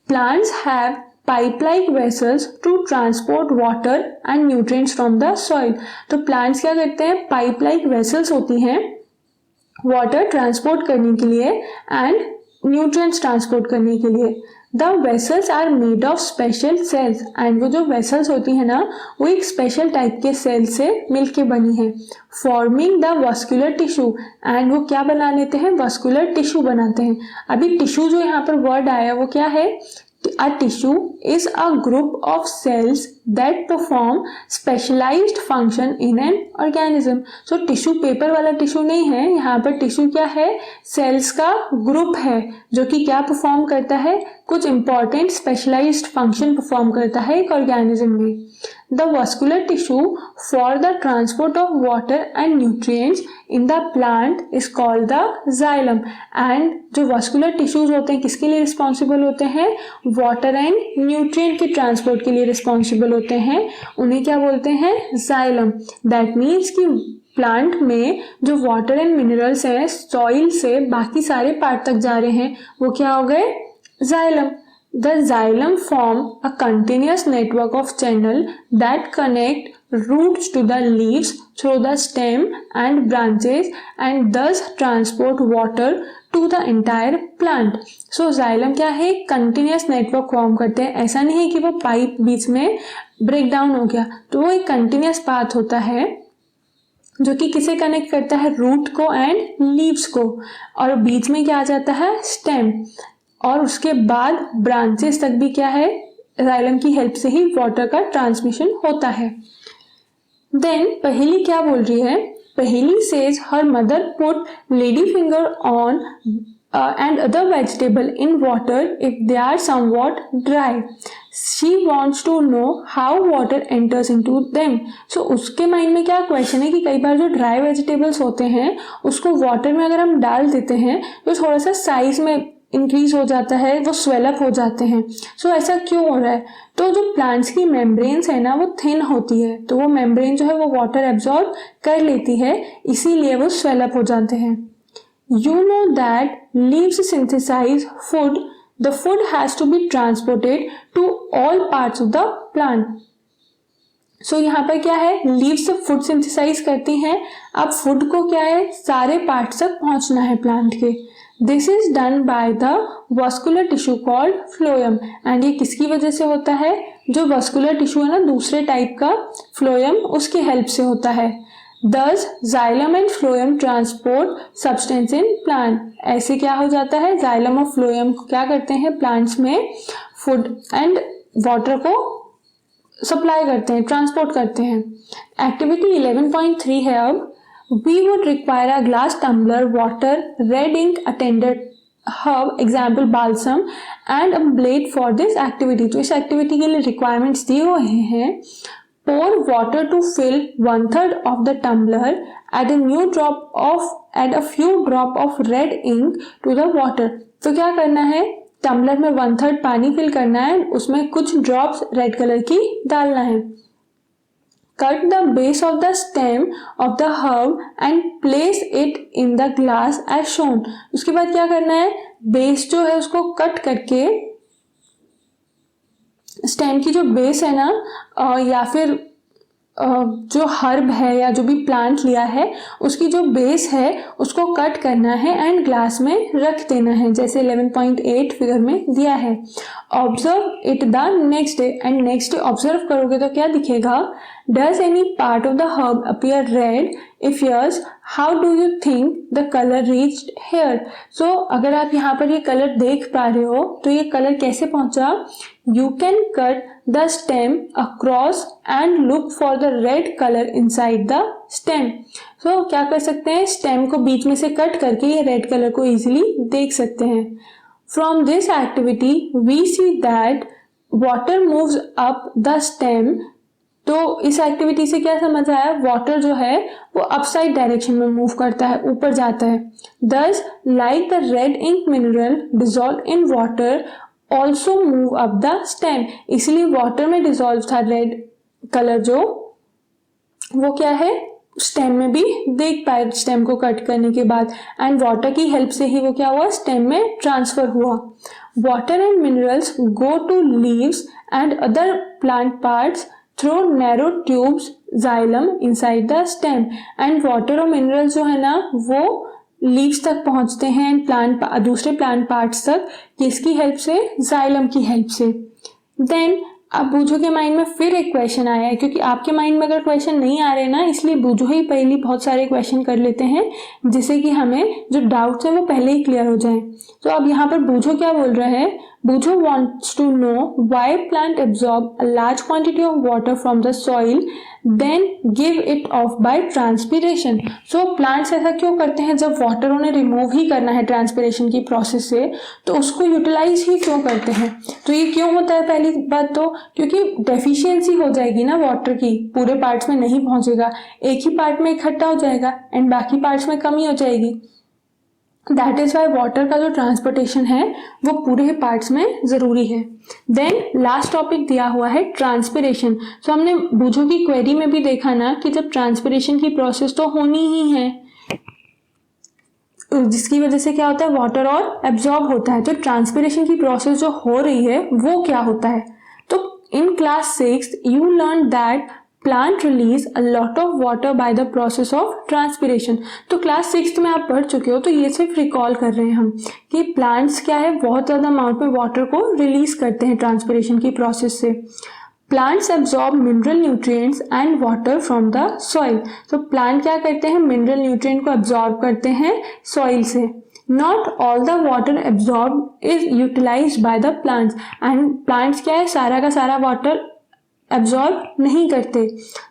Plants have pipe like vessels to transport water and nutrients from the soil. तो प्लांट्स क्या करते हैं? पाइप-लाइक वेसल्स होती हैं वाटर ट्रांसपोर्ट करने के लिए एंड न्यूट्रिएंट्स ट्रांसपोर्ट करने के लिए। The vessels are made of special cells, and वो जो वेसल्स होती है ना वो एक स्पेशल टाइप के सेल से मिलके बनी है, forming the vascular tissue, and वो क्या बना लेते हैं? वस्कुलर टिश्यू बनाते हैं। अभी टिश्यू जो यहाँ पर वर्ड आया वो क्या है? A tissue is a group of cells that perform specialized function in an organism। So tissue paper वाला टिश्यू नहीं है, यहाँ पर टिश्यू क्या है? सेल्स का ग्रुप है जो कि क्या परफॉर्म करता है? कुछ इंपॉर्टेंट स्पेशलाइज्ड फंक्शन परफॉर्म करता है एक ऑर्गेनिज्म में। The vascular tissue for the transport of water and nutrients in the plant is called the xylem। and जो vascular tissues होते हैं किसके लिए रिस्पॉन्सिबल होते हैं? वाटर एंड न्यूट्रिएंट के ट्रांसपोर्ट के लिए रिस्पॉन्सिबल होते हैं, उन्हें क्या बोलते हैं? जाइलम। दैट मीन्स कि प्लांट में जो वाटर एंड मिनरल्स हैं सॉइल से बाकी सारे पार्ट तक जा रहे हैं, वो क्या हो गए? Xylem. The xylem form a continuous network of channels that connect roots to the leaves through the stem and branches and thus transport water to the entire plant। So xylem क्या है? continuous network फॉर्म करते हैं। ऐसा नहीं है कि वो pipe बीच में ब्रेक डाउन हो गया, तो वो एक कंटिन्यूस पाथ होता है जो कि किसे कनेक्ट करता है? रूट को एंड लीव्स को, और बीच में क्या आ जाता है? स्टेम, और उसके बाद ब्रांचेस तक भी क्या है? जाइलम की हेल्प से ही वाटर का ट्रांसमिशन होता है। देन पहेली क्या बोल रही है? Paheli says her mother put lady finger on and other vegetable in water if they are somewhat dry. She wants to know how water enters into them. So उसके माइंड में क्या क्वेश्चन है कि कई बार जो ड्राई वेजिटेबल्स होते हैं उसको वाटर में अगर हम डाल देते हैं तो थोड़ा सा साइज में इंक्रीज हो जाता है, वो स्वेलअप हो जाते हैं। सो ऐसा क्यों हो रहा है? तो जो प्लांट्स की मेम्ब्रेन्स है ना वो थिन होती है, तो वो मेम्ब्रेन जो है वो वाटर एब्जॉर्ब कर लेती है, इसीलिए वो स्वेलअप हो जाते हैं। You know that leaves synthesise food, the food has to be transported to all parts of the plant. So यहाँ पर क्या है? लीव्स से फूड सिंथेसाइज करती हैं, अब फूड को क्या है? सारे पार्ट्स तक पहुंचना है प्लांट के। This is done by the vascular tissue called phloem, and ये किसकी वजह से होता है? जो वस्कुलर टिश्यू है ना दूसरे टाइप का फ्लोएम, उसकी हेल्प से होता है। Thus xylem and phloem transport substance in plant। ऐसे क्या हो जाता है? xylem और phloem को क्या करते हैं? प्लांट्स में फूड एंड वाटर को सप्लाई करते हैं, ट्रांसपोर्ट करते हैं। एक्टिविटी 11.3 है अब। We would require a glass tumbler, water, red ink, a tender herb, example balsam, and a blade for this activity। तो इस एक्टिविटी के लिए रिक्वायरमेंट्स दिए हुए हैं। Pour water to fill 1/3 of the tumbler. Add a few drop of red ink to the water। तो क्या करना है? टम्बलर में 1/3 पानी फिल करना है, उसमें कुछ ड्रॉप्स रेड कलर की डालना है। Cut the base of the stem of the herb and place it in the glass as shown. उसके बाद क्या करना है, बेस जो है उसको कट करके, स्टेम की जो बेस है ना, या फिर जो हर्ब है या जो भी प्लांट लिया है उसकी जो बेस है उसको कट करना है एंड ग्लास में रख देना है, जैसे 11.8 फिगर में दिया है। Observe it the next day, and next day observe करोगे तो क्या दिखेगा, does any part of the herb appear red, if yes how do you think the colour reached here. So अगर आप यहाँ पर ये कलर देख पा रहे हो तो ये कलर कैसे पहुंचा, you can cut the stem across and look for the red colour inside the stem. So क्या कर सकते हैं, स्टेम को बीच में से कट करके ये रेड कलर को इजीली देख सकते हैं। From this activity we see that water moves up the stem. तो इस एक्टिविटी से क्या समझ आया, वाटर जो है वो अपसाइड डायरेक्शन में मूव करता है, ऊपर जाता है। Thus like the red ink mineral dissolve in water also move up the stem, इसलिए वाटर में डिसॉल्व था रेड कलर जो, वो क्या है स्टेम में भी देख पाए स्टेम को कट करने के बाद, एंड वाटर की हेल्प से ही वो क्या हुआ, स्टेम में ट्रांसफर हुआ। Water and minerals go to leaves and other plant parts through narrow tubes xylem inside the stem, and water और मिनरल्स जो है ना वो लीव्स तक पहुंचते हैं प्लांट दूसरे प्लांट पार्ट्स तक, किसकी हेल्प से, जाइलम की हेल्प से। देन अब बूझो के माइंड में फिर एक क्वेश्चन आया है, क्योंकि आपके माइंड में अगर क्वेश्चन नहीं आ रहे ना, इसलिए बूझो ही पहले बहुत सारे क्वेश्चन कर लेते हैं जिससे कि हमें जो डाउट्स है वो पहले ही क्लियर हो जाए। तो अब यहाँ पर बूझो क्या बोल रहा है, बूझो wants to know why plant absorb a large quantity of water from the soil then give it off by transpiration। So plants ऐसा क्यों करते हैं, जब वाटर उन्हें रिमूव ही करना है ट्रांसपिरेशन की प्रोसेस से तो उसको यूटिलाइज ही क्यों करते हैं। तो ये क्यों होता है, पहली बात तो क्योंकि डेफिशिएंसी हो जाएगी ना वाटर की, पूरे पार्ट्स में नहीं पहुंचेगा, एक ही पार्ट में इकट्ठा हो जाएगा एंड बाकी पार्ट्स में कमी हो जाएगी। दैट इज वाई वाटर का जो ट्रांसपोर्टेशन है वो पूरे पार्ट्स में जरूरी है। देन लास्ट टॉपिक दिया हुआ है ट्रांसपिरेशन। सो हमने बूझो की क्वेरी में भी देखा ना कि जब ट्रांसपिरेशन की प्रोसेस तो होनी ही है, जिसकी वजह से क्या होता है, वाटर और एब्जॉर्ब होता है। तो ट्रांसपिरेशन की प्रोसेस जो हो रही है वो क्या होता है, तो in class 6 you learn that plant release a lot of water bye the process of transpiration. तो क्लास 6 में आप पढ़ चुके हो, तो ये सिर्फ रिकॉल कर रहे हैं हम कि प्लांट्स क्या है, बहुत ज्यादा अमाउंट में वाटर को रिलीज करते हैं ट्रांसपिरेशन की प्रोसेस से। Plants absorb mineral nutrients and water from the soil. तो प्लांट क्या करते हैं, मिनरल न्यूट्रिएंट को एब्जॉर्ब करते हैं सॉइल से। Not all the water absorb is utilised by the plants, and plants क्या है, सारा का सारा वाटर एब्जॉर्ब नहीं करते।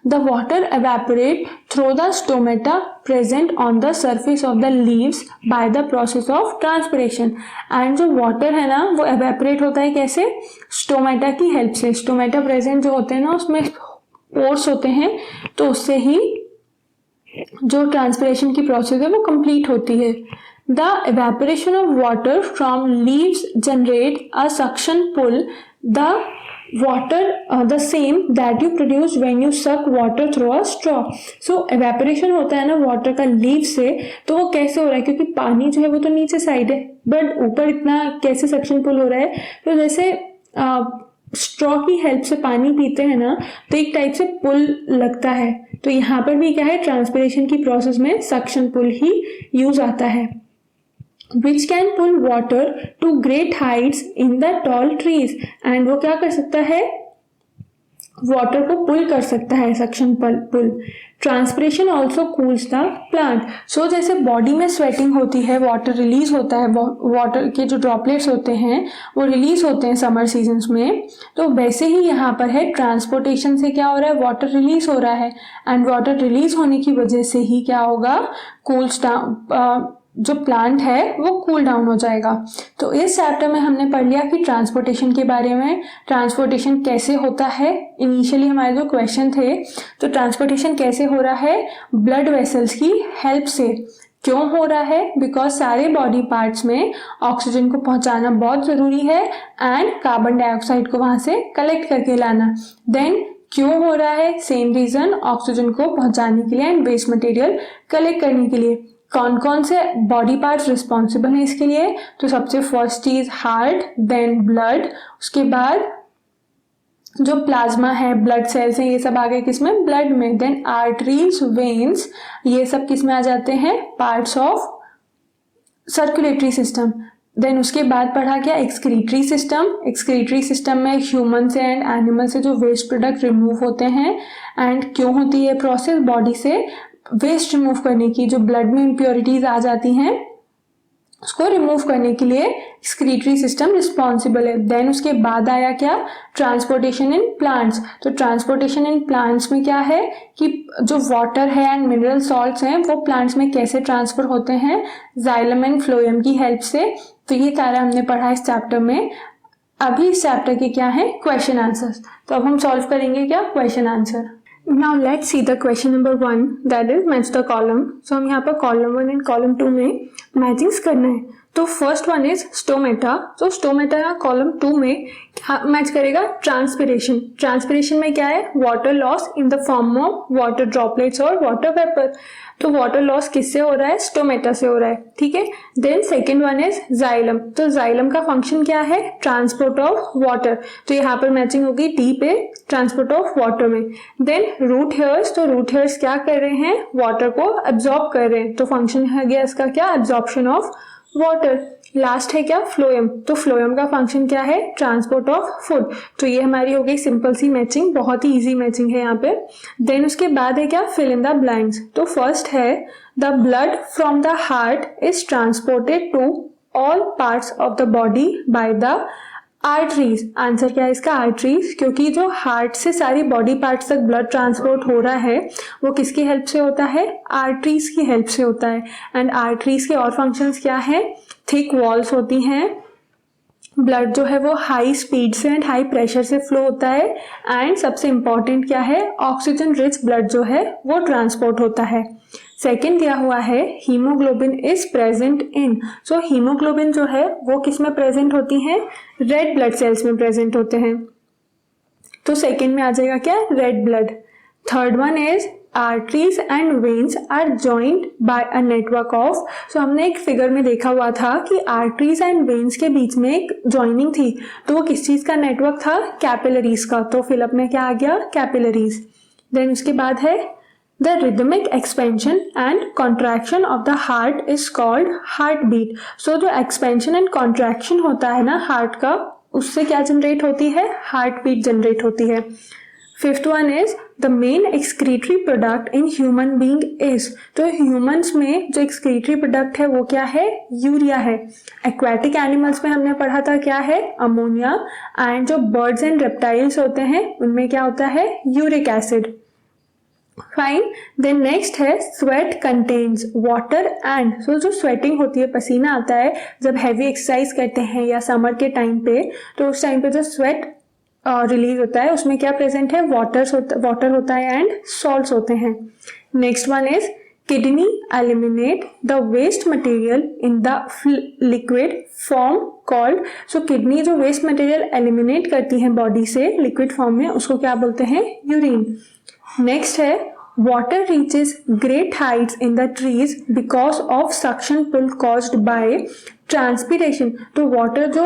The water evaporate through the stomata present on the surface of the leaves by the process of transpiration. And जो water है ना वो एवेपोरेट होता है कैसे, स्टोमेटा की हेल्प से। स्टोमेटा प्रेजेंट जो होते हैं ना उसमें पोर्स होते हैं, तो उससे ही जो ट्रांसपिरेशन की प्रोसेस है वो कंप्लीट होती है। The evaporation of water from leaves generate a suction pull, the water the same that you produce when you suck water through a straw। so evaporation होता है ना वाटर का लीव से, तो वो कैसे हो रहा है, क्योंकि पानी जो है वो तो नीचे साइड है बट ऊपर इतना कैसे सक्शन पुल हो रहा है, तो जैसे स्ट्रॉ की हेल्प से पानी पीते हैं ना तो एक टाइप से पुल लगता है। तो यहाँ पर भी क्या है, ट्रांसपिरेशन की प्रोसेस में सक्शन पुल ही यूज आता है। which can pull water to great heights in the tall trees, and वो क्या कर सकता है, वाटर को पुल कर सकता है, suction pull. Transpiration also cools the plant. So जैसे बॉडी में स्वेटिंग होती है, वाटर रिलीज होता है, वाटर के जो ड्रॉपलेट्स होते हैं वो रिलीज होते हैं समर सीजन्स में, तो वैसे ही यहाँ पर है ट्रांसपोर्टेशन से क्या हो रहा है, वाटर रिलीज हो रहा है, एंड वाटर रिलीज होने की वजह से ही क्या होगा, कूल्स डाउन, जो प्लांट है वो कूल डाउन हो जाएगा। तो इस चैप्टर में हमने पढ़ लिया कि ट्रांसपोर्टेशन के बारे में, ट्रांसपोर्टेशन कैसे होता है। इनिशियली हमारे जो क्वेश्चन थे, तो ट्रांसपोर्टेशन कैसे हो रहा है, ब्लड वेसल्स की हेल्प से। क्यों हो रहा है? बिकॉज सारे बॉडी पार्ट्स में ऑक्सीजन को पहुंचाना बहुत जरूरी है एंड कार्बन डाइऑक्साइड को वहां से कलेक्ट करके लाना। देन क्यों हो रहा है? सेम रीजन, ऑक्सीजन को पहुंचाने के लिए एंड वेस्ट मटेरियल कलेक्ट करने के लिए। कौन कौन से बॉडी पार्ट्स रिस्पॉन्सिबल हैं इसके लिए? तो सबसे फर्स्ट चीज हार्ट, देन ब्लड, उसके बाद जो प्लाज्मा है, ब्लड सेल्स हैं, ये सब आ गए किसमें? ब्लड में। देन आर्टरीज, वेन्स, ये सब किसमें आ जाते हैं? Parts of circulatory system. Then उसके बाद पढ़ा क्या? Excretory system. एक्सक्रीटरी सिस्टम में ह्यूमन से एंड एनिमल से जो वेस्ट प्रोडक्ट रिमूव होते हैं। एंड क्यों होती है प्रोसेस? बॉडी से वेस्ट रिमूव करने की, जो ब्लड में इम्प्योरिटीज आ जाती हैं उसको रिमूव करने के लिए एक्सक्रीटरी सिस्टम रिस्पॉन्सिबल है। देन उसके बाद आया क्या? Transportation in plants. तो ट्रांसपोर्टेशन इन प्लांट्स में क्या है कि जो वाटर है एंड मिनरल सॉल्ट्स हैं वो प्लांट्स में कैसे ट्रांसफर होते हैं? जाइलम एंड फ्लोएम की हेल्प से। तो ये सारा हमने पढ़ा इस चैप्टर में। अभी इस चैप्टर के क्या है? Question answers. तो अब हम सॉल्व करेंगे क्या? Question answer. Now let's see the question number 1, that is match the column. So हम यहाँ पर column 1 and column 2 में मैचिंग्स करना है। तो फर्स्ट वन इज स्टोमेटा। तो स्टोमेटा कॉलम 2 में मैच करेगा ट्रांसपिरेशन। ट्रांसपिरेशन में क्या है? Water loss in the form of water droplets और वाटर वेपर। तो वाटर लॉस किससे हो रहा है? स्टोमेटा से हो रहा है, ठीक है। Then second one is xylem. तो जाइलम का फंक्शन क्या है? Transport of water. तो यहाँ पर मैचिंग होगी डी पे, ट्रांसपोर्ट ऑफ वाटर में। Then root hairs. तो रूट हेयर्स क्या कर रहे हैं? वाटर को एब्जॉर्ब कर रहे हैं। तो फंक्शन है गया इसका क्या? Absorption of water. लास्ट है क्या? फ्लोएम। तो फ्लोएम का फंक्शन क्या है? Transport of food. तो ये हमारी हो गई सिंपल सी मैचिंग, बहुत ही इजी मैचिंग है यहाँ पे। देन उसके बाद है क्या? Fill in the blanks. तो फर्स्ट है the blood from the heart is transported to all parts of the body by the arteries. Answer क्या है इसका? आर्टरीज, क्योंकि जो हार्ट से सारी बॉडी पार्ट्स तक ब्लड ट्रांसपोर्ट हो रहा है वो किसकी हेल्प से होता है? आर्टरीज की हेल्प से होता है। एंड आर्टरीज के और फंक्शंस क्या है? थिक वॉल्स होती हैं, ब्लड जो है वो हाई स्पीड से एंड हाई प्रेशर से फ्लो होता है। एंड सबसे इंपॉर्टेंट क्या है? ऑक्सीजन रिच ब्लड जो है वो ट्रांसपोर्ट होता है। सेकेंड दिया हुआ है haemoglobin is present in. So haemoglobin जो है वो किस में प्रेजेंट होती है? रेड ब्लड सेल्स में प्रेजेंट होते हैं। तो सेकेंड में आ जाएगा क्या? Red blood. Third one is arteries and veins are joined by a network of. So हमने एक फिगर में देखा हुआ था कि आर्टरीज एंड वेन्स के बीच में एक जॉइनिंग थी। तो वो किस चीज का नेटवर्क था? कैपिलरीज का। तो फिलअप में क्या आ गया? कैपिलरीज। देन उसके बाद है The rhythmic expansion and contraction of the heart is called heartbeat. So जो expansion and contraction होता है ना हार्ट का, उससे क्या जनरेट होती है? हार्ट बीट जनरेट होती है। Fifth one is the main excretory product in human being is. तो ह्यूमंस में जो एक्सक्रीटरी प्रोडक्ट है वो क्या है? यूरिया है। एक्वाटिक एनिमल्स में हमने पढ़ा था क्या है? अमोनिया। एंड जो बर्ड्स एंड रेप्टाइल्स होते हैं उनमें क्या होता है? Uric acid. Fine. Then next है sweat contains water and. So जो स्वेटिंग होती है, पसीना आता है जब हैवी एक्सरसाइज करते हैं या समर के टाइम पे, तो उस टाइम पे जो स्वेट रिलीज होता है उसमें क्या प्रेजेंट है? वाटर होता है एंड सॉल्ट्स होते हैं। Next one is kidney eliminate the waste material in the liquid form called. So kidney जो वेस्ट मटेरियल एलिमिनेट करती है बॉडी से लिक्विड फॉर्म में, उसको क्या बोलते हैं? यूरिन। नेक्स्ट है water reaches great heights in the trees because of suction pull caused by transpiration. तो वाटर जो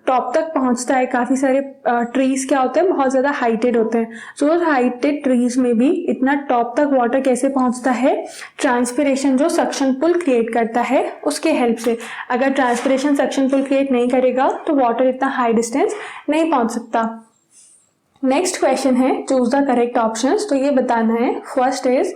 टॉप तक पहुंचता है, काफी सारे ट्रीज क्या होते हैं? बहुत ज्यादा हाइटेड होते हैं। सो हाइटेड ट्रीज में भी इतना टॉप तक वाटर कैसे पहुंचता है? ट्रांसपीरेशन जो सक्शन पुल क्रिएट करता है उसके हेल्प से। अगर ट्रांसपीरेशन सक्शन पुल क्रिएट नहीं करेगा तो वाटर इतना हाई डिस्टेंस नहीं पहुंच सकता। नेक्स्ट क्वेश्चन है चूज द करेक्ट ऑप्शंस। तो ये बताना है। First is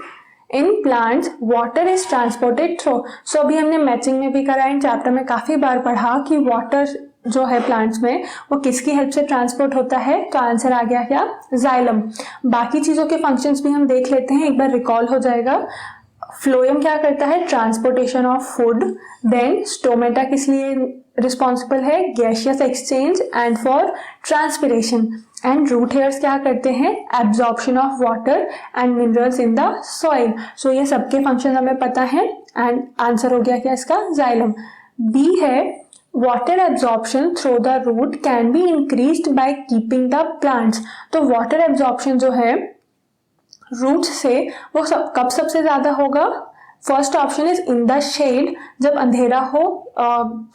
in plants water is transported through. So अभी हमने मैचिंग में भी करा, इन चैप्टर में काफी बार पढ़ा कि वाटर जो है प्लांट्स में वो किसकी हेल्प से ट्रांसपोर्ट होता है। तो आंसर आ गया क्या? जाइलम। बाकी चीजों के फंक्शंस भी हम देख लेते हैं, एक बार रिकॉल हो जाएगा। फ्लोएम क्या करता है? Transportation of food. Then stomata किस लिए रिस्पॉन्सिबल है? Gaseous exchange and for transpiration. And root hairs क्या करते हैं, absorption of water and minerals in the soil. So ये सबके फंक्शन हमें पता है एंड आंसर हो गया क्या इसका, जाइलम। बी है water absorption through the root can be increased by keeping the plants. तो वाटर एब्जॉर्प्शन जो है रूट से वो कब सबसे ज्यादा होगा, first option is in the shade, जब अंधेरा हो,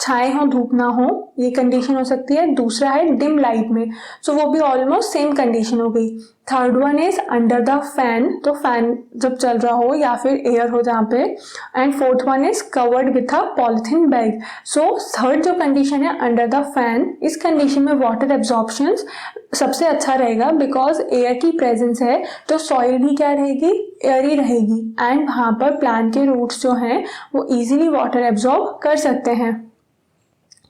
छाए हो, धूप ना हो, ये कंडीशन हो सकती है। दूसरा है डिम लाइट में, सो वो भी ऑलमोस्ट सेम कंडीशन हो गई। Third one is under the fan, तो फैन जब चल रहा हो या फिर एयर हो जहाँ पे। And fourth one is covered with a polythene bag. So third जो कंडीशन है अंडर द फैन, इस कंडीशन में वाटर एब्जॉर्प्शन सबसे अच्छा रहेगा बिकॉज एयर की प्रेजेंस है, तो सॉइल भी क्या रहेगी, एयरी रहेगी एंड वहाँ पर प्लांट के रूट्स जो हैं वो इजीली वाटर एब्जॉर्ब कर सकते हैं।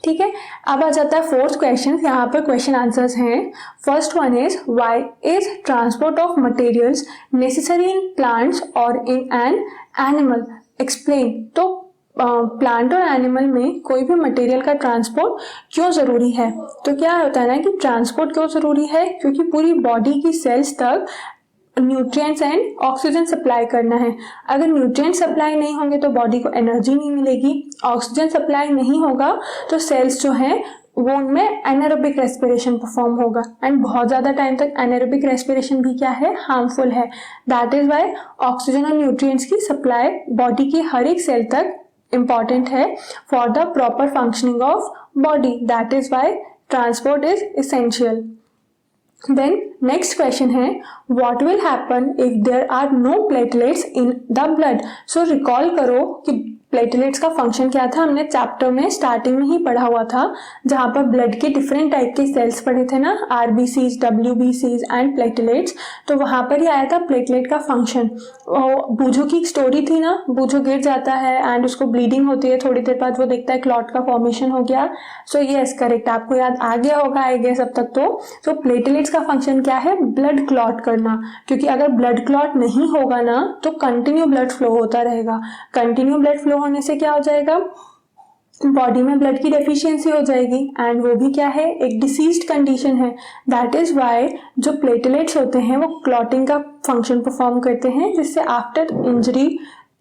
ठीक है, अब आ जाता है फोर्थ क्वेश्चन। यहाँ पर क्वेश्चन आंसर्स हैं। First one is why is transport of materials necessary in plants और इन एन एनिमल, एक्सप्लेन। तो प्लांट और एनिमल में कोई भी मटेरियल का ट्रांसपोर्ट क्यों ज़रूरी है, तो क्या होता है ना कि ट्रांसपोर्ट क्यों ज़रूरी है, क्योंकि पूरी बॉडी की सेल्स तक न्यूट्रिएंट्स एंड ऑक्सीजन सप्लाई करना है। अगर न्यूट्रिएंट सप्लाई नहीं होंगे तो बॉडी को एनर्जी नहीं मिलेगी, ऑक्सीजन सप्लाई नहीं होगा तो सेल्स जो हैं वो उनमें एनारोबिक रेस्पिरेशन परफॉर्म होगा एंड बहुत ज़्यादा टाइम तक एनारोबिक रेस्पिरेशन भी क्या है, हार्मफुल है। दैट इज वाई ऑक्सीजन और न्यूट्रिएंट्स की सप्लाई बॉडी की हर एक सेल तक इम्पॉर्टेंट है for the proper functioning of body. That is why transport is essential. Then next question है what will happen if there are no platelets in the blood। So recall करो कि platelets का function क्या था, हमने chapter में starting में ही पढ़ा हुआ था, जहाँ पर ब्लड के डिफरेंट टाइप के सेल्स पढ़े थे ना, आरबीसीज, डब्ल्यूबीसीज एंड प्लेटलेट्स। तो वहाँ पर ही आया था प्लेटलेट का फंक्शन। बूझो की एक स्टोरी थी ना, बूझो गिर जाता है एंड उसको ब्लीडिंग होती है, थोड़ी देर बाद वो देखता है क्लॉट का फॉर्मेशन हो गया। सो यस करेक्ट, आपको याद आ गया होगा आई गेस अब तक तो। सो प्लेटलेट्स का फंक्शन क्या है, ब्लड क्लॉट करना, क्योंकि अगर ब्लड क्लॉट नहीं होगा ना तो कंटिन्यू ब्लड फ्लो होता रहेगा। कंटिन्यू ब्लड फ्लो होने से क्या हो जाएगा, बॉडी में ब्लड की डेफिशिएंसी हो जाएगी एंड वो भी क्या है, एक डिसीज्ड कंडीशन है। दैट इज वाई जो प्लेटलेट्स होते हैं वो क्लॉटिंग का फंक्शन परफॉर्म करते हैं, जिससे आफ्टर इंजरी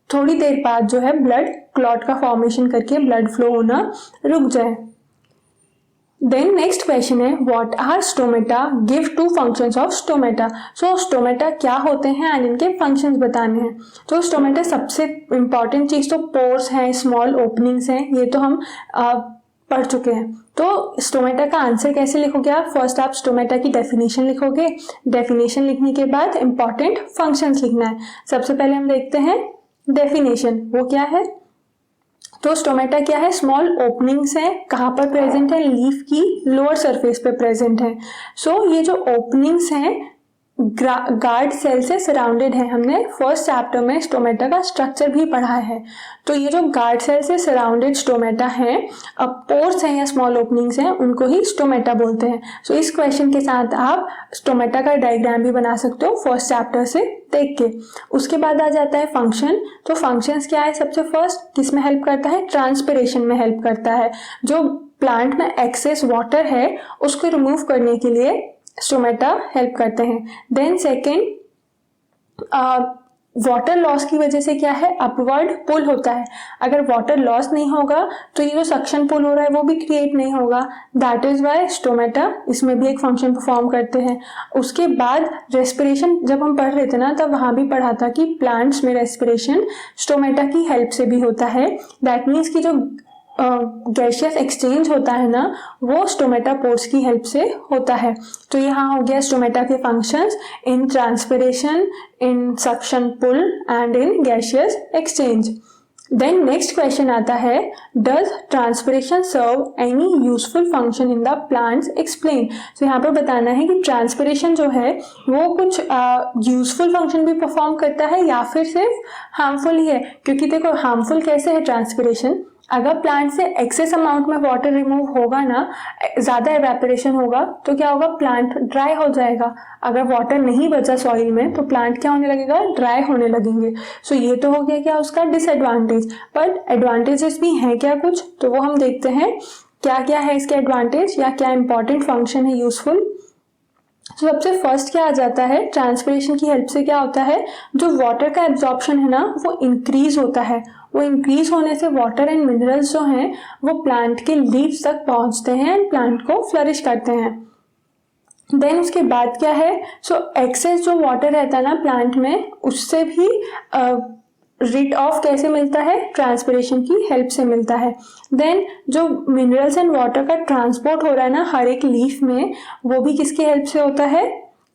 थोड़ी देर बाद जो है ब्लड क्लॉट का फॉर्मेशन करके ब्लड फ्लो होना रुक जाए। देन नेक्स्ट क्वेश्चन है what are stomata, give two functions of stomata. So stomata क्या होते हैं एंड इनके फंक्शंस बताने हैं। तो स्टोमेटा सबसे इंपॉर्टेंट चीज तो पोर्स हैं, स्मॉल ओपनिंग्स हैं, ये तो हम पढ़ चुके हैं। तो स्टोमेटा का आंसर कैसे लिखोगे आप, फर्स्ट आप स्टोमेटा की डेफिनेशन लिखोगे, डेफिनेशन लिखने के बाद इंपॉर्टेंट फंक्शंस लिखना है। सबसे पहले हम देखते हैं डेफिनेशन, वो क्या है। तो स्टोमेटा क्या है, स्मॉल ओपनिंग्स है, कहाँ पर प्रेजेंट है, लीफ की लोअर सरफेस पे प्रेजेंट है। सो ये जो ओपनिंग्स हैं गार्ड सेल से सराउंडेड है। हमने फर्स्ट चैप्टर में स्टोमेटा का स्ट्रक्चर भी पढ़ा है। तो ये जो गार्ड सेल से सराउंडेड स्टोमेटा है, अब पोर्स हैं या स्मॉल ओपनिंग्स हैं, उनको ही स्टोमेटा बोलते हैं। सो इस क्वेश्चन के साथ आप स्टोमेटा का डायग्राम भी बना सकते हो फर्स्ट चैप्टर से देख के। उसके बाद आ जाता है फंक्शन। तो फंक्शंस क्या है, सबसे फर्स्ट किसमें हेल्प करता है, ट्रांसपिरेशन में हेल्प करता है। जो प्लांट में एक्सेस वाटर है उसको रिमूव करने के लिए स्टोमेटा हेल्प करते हैं। देन सेकेंड वाटर लॉस की वजह से क्या है, अपवर्ड पुल होता है। अगर वाटर लॉस नहीं होगा तो ये जो सक्शन पुल हो रहा है वो भी क्रिएट नहीं होगा। दैट इज वाई स्टोमेटा इसमें भी एक फंक्शन परफॉर्म करते हैं। उसके बाद रेस्पिरेशन जब हम पढ़ रहे थे ना, तब वहां भी पढ़ा था कि प्लांट्स में रेस्पिरेशन स्टोमेटा की हेल्प से भी होता है। दैट मीन्स कि जो गैसियस एक्सचेंज होता है ना, वो स्टोमेटा पोर्स की हेल्प से होता है। तो यहाँ हो गया स्टोमेटा के functions in transpiration, in suction pull and in gaseous exchange. Then next question आता है does transpiration serve any useful function in the plants, explain. तो यहाँ पर बताना है कि ट्रांसपिरेशन जो है वो कुछ यूजफुल फंक्शन भी परफॉर्म करता है या फिर सिर्फ हार्मफुल ही है। क्योंकि देखो हार्मफुल कैसे है ट्रांसपिरेशन, अगर प्लांट से एक्सेस अमाउंट में वाटर रिमूव होगा ना, ज्यादा एवेपोरेशन होगा तो क्या होगा, प्लांट ड्राई हो जाएगा। अगर वाटर नहीं बचा सॉइल में तो प्लांट क्या होने लगेगा, ड्राई होने लगेंगे। सो ये तो हो गया क्या उसका डिसएडवांटेज, बट एडवांटेजेस भी हैं क्या कुछ, तो वो हम देखते हैं क्या क्या है इसके एडवांटेज या क्या इंपॉर्टेंट फंक्शन है यूजफुल। तो सबसे फर्स्ट क्या आ जाता है, ट्रांसपिरेशन की हेल्प से क्या होता है, जो वाटर का एब्जॉर्प्शन है ना वो इंक्रीज होता है। वो इंक्रीज होने से वाटर एंड मिनरल्स जो हैं वो प्लांट के लीव्स तक पहुंचते हैं एंड प्लांट को फ्लरिश करते हैं। देन उसके बाद क्या है, एक्सेस जो वाटर रहता है ना प्लांट में, उससे भी रिड ऑफ कैसे मिलता है, ट्रांसपिरेशन की हेल्प से मिलता है। देन जो मिनरल्स एंड वाटर का ट्रांसपोर्ट हो रहा है ना हर एक लीफ में, वो भी किसकी हेल्प से होता है,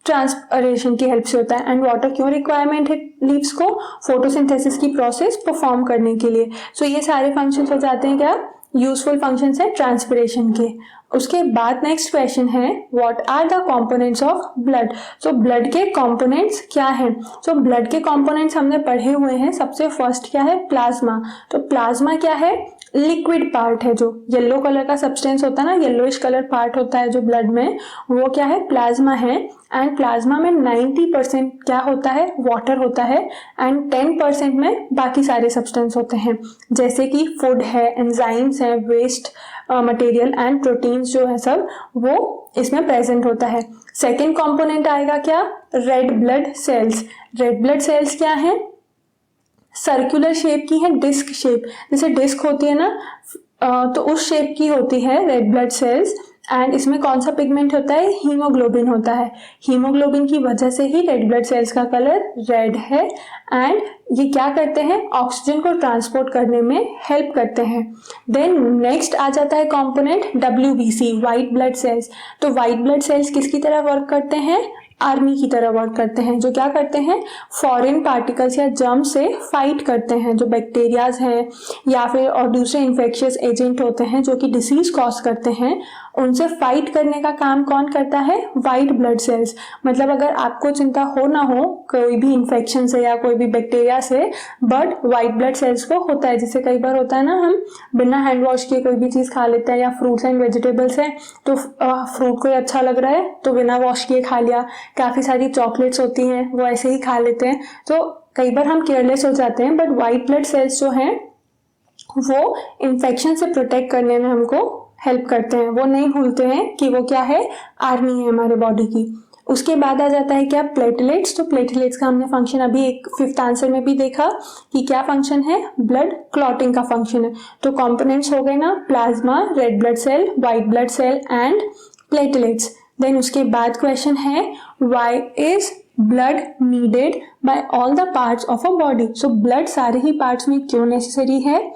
ट्रांसपिरेशन की हेल्प से होता है। एंड वाटर क्यों रिक्वायरमेंट है लीव्स को, फोटोसिंथेसिस की प्रोसेस परफॉर्म करने के लिए। ये सारे फंक्शंस हो जाते हैं क्या, यूजफुल फंक्शंस है ट्रांसपिरेशन के। उसके बाद नेक्स्ट क्वेश्चन है, what are the components of blood. Blood के कंपोनेंट्स क्या हैं। ब्लड के कंपोनेंट्स हमने पढ़े हुए हैं। सबसे फर्स्ट क्या है, प्लाज्मा। प्लाज्मा क्या है, लिक्विड पार्ट है, जो येलो कलर का सब्सटेंस होता है ना, येलोइश कलर पार्ट होता है जो ब्लड में, वो क्या है, प्लाज्मा है। एंड प्लाज्मा में 90% क्या होता है, वाटर होता है एंड 10% में बाकी सारे सब्सटेंस होते हैं, जैसे कि फूड है, एंजाइम्स है, वेस्ट मटेरियल एंड प्रोटीन्स जो है सब वो इसमें प्रेजेंट होता है। सेकेंड कंपोनेंट आएगा क्या, red blood sales. Red blood sales क्या है, सर्कुलर शेप की है, डिस्क शेप, जैसे डिस्क होती है ना तो उस शेप की होती है रेड ब्लड सेल्स। एंड इसमें कौन सा पिगमेंट होता है, हीमोग्लोबिन होता है। हीमोग्लोबिन की वजह से ही रेड ब्लड सेल्स का कलर रेड है। एंड ये क्या करते हैं, ऑक्सीजन को ट्रांसपोर्ट करने में हेल्प करते हैं। देन नेक्स्ट आ जाता है component WBC, white blood cells. White blood cells किसकी तरह वर्क करते हैं, आर्मी की तरह वर्क करते हैं, जो क्या करते हैं, फॉरेन पार्टिकल्स या जर्म से फाइट करते हैं, जो बैक्टीरियाज हैं या फिर और दूसरे इन्फेक्शियस एजेंट होते हैं जो कि डिसीज कॉज करते हैं, उनसे फाइट करने का काम कौन करता है, व्हाइट ब्लड सेल्स। मतलब अगर आपको चिंता हो ना हो कोई भी इन्फेक्शन से या कोई भी बैक्टीरिया से, बट व्हाइट ब्लड सेल्स को होता है। जैसे कई बार होता है ना, हम बिना हैंड वॉश किए कोई भी चीज खा लेते हैं, या फ्रूट्स एंड वेजिटेबल्स है तो फ्रूट को अच्छा लग रहा है तो बिना वॉश किए खा लिया। काफी सारी चॉकलेट्स होती हैं वो ऐसे ही खा लेते हैं, तो कई बार हम केयरलेस हो जाते हैं। बट व्हाइट ब्लड सेल्स जो हैं वो इन्फेक्शन से प्रोटेक्ट करने में हमको हेल्प करते हैं। वो नहीं भूलते हैं कि वो क्या है, आर्मी है हमारे बॉडी की। उसके बाद आ जाता है क्या, प्लेटलेट्स। प्लेटलेट्स का हमने फंक्शन अभी एक 5th आंसर में भी देखा कि क्या फंक्शन है, ब्लड क्लॉटिंग का फंक्शन है। कंपोनेंट्स हो गए ना, plasma, red blood cell, white blood cell and platelets. Then उसके बाद क्वेश्चन है, why is blood needed by all the parts of a body. Blood सारे ही पार्ट्स में क्यों नेसेसरी है,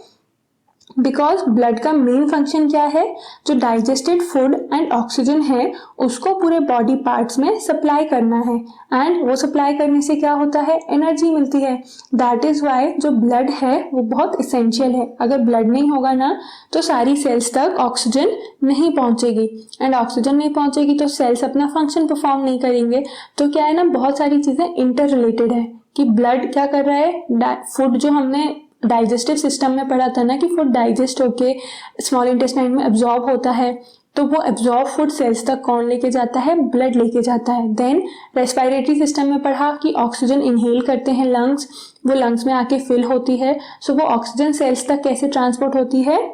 बिकॉज ब्लड का मेन फंक्शन क्या है, जो डाइजेस्टेड फूड एंड ऑक्सीजन है उसको पूरे बॉडी पार्ट्स में सप्लाई करना है। एंड वो सप्लाई करने से क्या होता है, एनर्जी मिलती है। दैट इज वाई जो ब्लड है वो बहुत इसेंशियल है। अगर ब्लड नहीं होगा ना तो सारी सेल्स तक ऑक्सीजन नहीं पहुंचेगी, एंड ऑक्सीजन नहीं पहुंचेगी तो सेल्स अपना फंक्शन परफॉर्म नहीं करेंगे। तो क्या है ना, बहुत सारी चीजें इंटर रिलेटेड है कि ब्लड क्या कर रहा है, फूड जो हमने डाइजेस्टिव सिस्टम में पढ़ा था ना कि फूड डाइजेस्ट होके स्मॉल इंटेस्टाइन में एब्जॉर्ब होता है, तो वो एब्जॉर्ब फूड सेल्स तक कौन लेके जाता है, ब्लड लेके जाता है। देन रेस्पिरेटरी सिस्टम में पढ़ा कि ऑक्सीजन इनहेल करते हैं लंग्स, वो लंग्स में आके फिल होती है। वो ऑक्सीजन सेल्स तक कैसे ट्रांसपोर्ट होती है,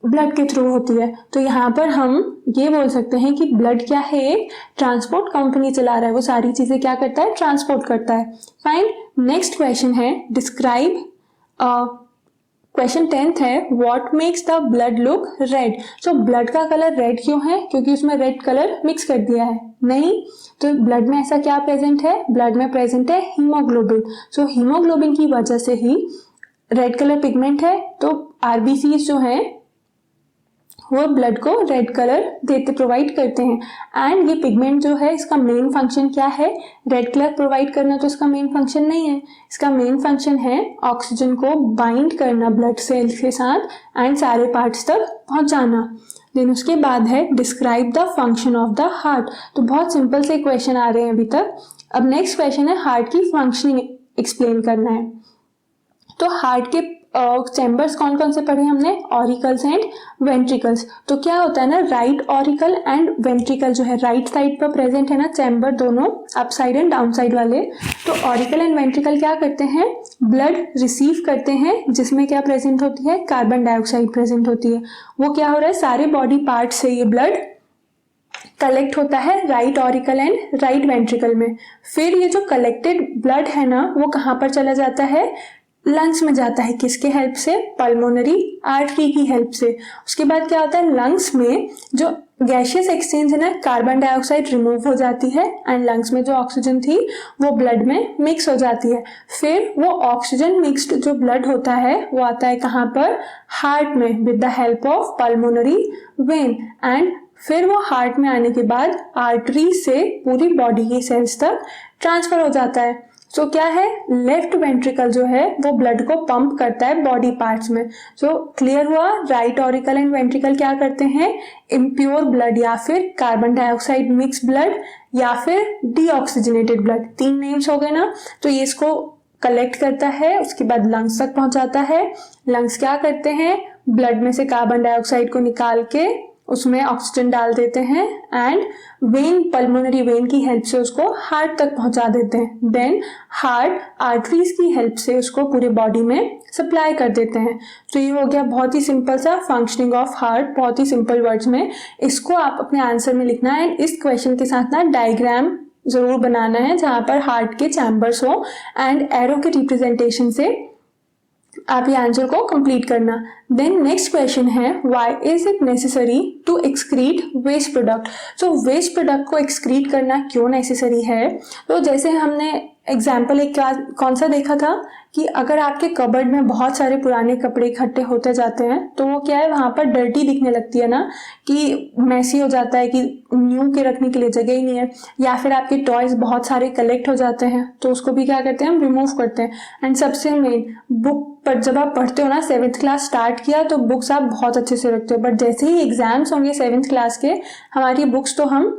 ब्लड के थ्रू होती है। तो यहाँ पर हम ये बोल सकते हैं कि ब्लड क्या है, एक ट्रांसपोर्ट कंपनी चला रहा है, वो सारी चीजें क्या करता है, ट्रांसपोर्ट करता है। फाइन, नेक्स्ट क्वेश्चन है, डिस्क्राइब, क्वेश्चन 10th है, what makes the blood look red. Blood का कलर रेड क्यों है, क्योंकि उसमें रेड कलर मिक्स कर दिया है, नहीं। तो ब्लड में ऐसा क्या प्रेजेंट है, ब्लड में प्रेजेंट है हीमोग्लोबिन। हीमोग्लोबिन की वजह से ही रेड कलर पिगमेंट है। तो आरबीसीज जो है वो ब्लड को रेड कलर देते, प्रोवाइड करते हैं। एंड ये पिगमेंट जो है इसका मेन फंक्शन क्या है, रेड कलर प्रोवाइड करना तो इसका मेन फंक्शन नहीं है। इसका मेन फंक्शन है ऑक्सीजन को बाइंड करना ब्लड सेल्स के साथ एंड सारे पार्ट्स तक पहुंचाना। देन उसके बाद है, describe the function of the heart. तो बहुत सिंपल से क्वेश्चन आ रहे हैं अभी तक। अब नेक्स्ट क्वेश्चन है, हार्ट की फंक्शनिंग एक्सप्लेन करना है। तो हार्ट के चैम्बर्स कौन कौन से पढ़े हमने, ऑरिकल्स एंड वेंट्रिकल्स। तो क्या होता है ना, राइट ऑरिकल एंड वेंट्रिकल जो है राइट साइड पर प्रेजेंट है ना, चैम्बर दोनों up side and down side वाले। तो ऑरिकल एंड वेंट्रिकल क्या करते हैं, ब्लड रिसीव करते हैं, जिसमें क्या प्रेजेंट होती है, कार्बन डाइऑक्साइड प्रेजेंट होती है। वो क्या हो रहा है, सारे बॉडी पार्ट से ये ब्लड कलेक्ट होता है right auricle and right ventricle में। फिर ये जो कलेक्टेड ब्लड है ना वो कहाँ पर चला जाता है, लंग्स में जाता है। किसके हेल्प से, पल्मोनरी आर्टरी की हेल्प से। उसके बाद क्या होता है, लंग्स में जो गैशियस एक्सचेंज है ना, कार्बन डाइऑक्साइड रिमूव हो जाती है एंड लंग्स में जो ऑक्सीजन थी वो ब्लड में मिक्स हो जाती है। फिर वो ऑक्सीजन मिक्स्ड जो ब्लड होता है वो आता है कहाँ पर, हार्ट में, with the help of pulmonary vein. And फिर वो हार्ट में आने के बाद आर्टरी से पूरी बॉडी के सेल्स तक ट्रांसफर हो जाता है। सो क्या है, लेफ्ट वेंट्रिकल जो है वो ब्लड को पंप करता है बॉडी पार्ट्स में। सो क्लियर हुआ, राइट ऑरिकल एंड वेंट्रिकल क्या करते हैं, इम्प्योर ब्लड या फिर कार्बन डाइऑक्साइड मिक्स ब्लड या फिर डीऑक्सीजनेटेड ब्लड, 3 नेम्स हो गए ना। तो ये इसको कलेक्ट करता है, उसके बाद लंग्स तक पहुंचाता है। लंग्स क्या करते हैं, ब्लड में से कार्बन डाइऑक्साइड को निकाल के उसमें ऑक्सीजन डाल देते हैं एंड वेन, पल्मोनरी वेन की हेल्प से उसको हार्ट तक पहुंचा देते हैं। देन हार्ट आर्टरीज की हेल्प से उसको पूरे बॉडी में सप्लाई कर देते हैं। तो ये हो गया बहुत ही सिंपल सा फंक्शनिंग ऑफ हार्ट, बहुत ही सिंपल वर्ड्स में। इसको आप अपने आंसर में लिखना है एंड इस क्वेश्चन के साथ ना डायग्राम जरूर बनाना है जहां पर हार्ट के चैम्बर्स हो एंड एरो के रिप्रेजेंटेशन से आप ये आंसर को कंप्लीट करना। देन नेक्स्ट क्वेश्चन है, why is it necessary to excrete waste product. तो वेस्ट प्रोडक्ट को एक्सक्रीट करना क्यों नेसेसरी है, तो जैसे हमने एग्जाम्पल एक कौन सा देखा था कि अगर आपके कबर्ड में बहुत सारे पुराने कपड़े इकट्ठे होते जाते हैं तो वो क्या है, वहां पर डर्टी दिखने लगती है ना, कि मैसी हो जाता है, कि न्यू के रखने के लिए जगह ही नहीं है। या फिर आपके टॉयज बहुत सारे कलेक्ट हो जाते हैं तो उसको भी क्या करते हैं, हम रिमूव करते हैं। एंड सबसे मेन, बुक पर जब आप पढ़ते हो ना, 7th क्लास स्टार्ट किया तो बुक्स आप बहुत अच्छे से रखते हो, बट जैसे ही एग्जाम्स होंगे 7th क्लास के, हमारी बुक्स तो हम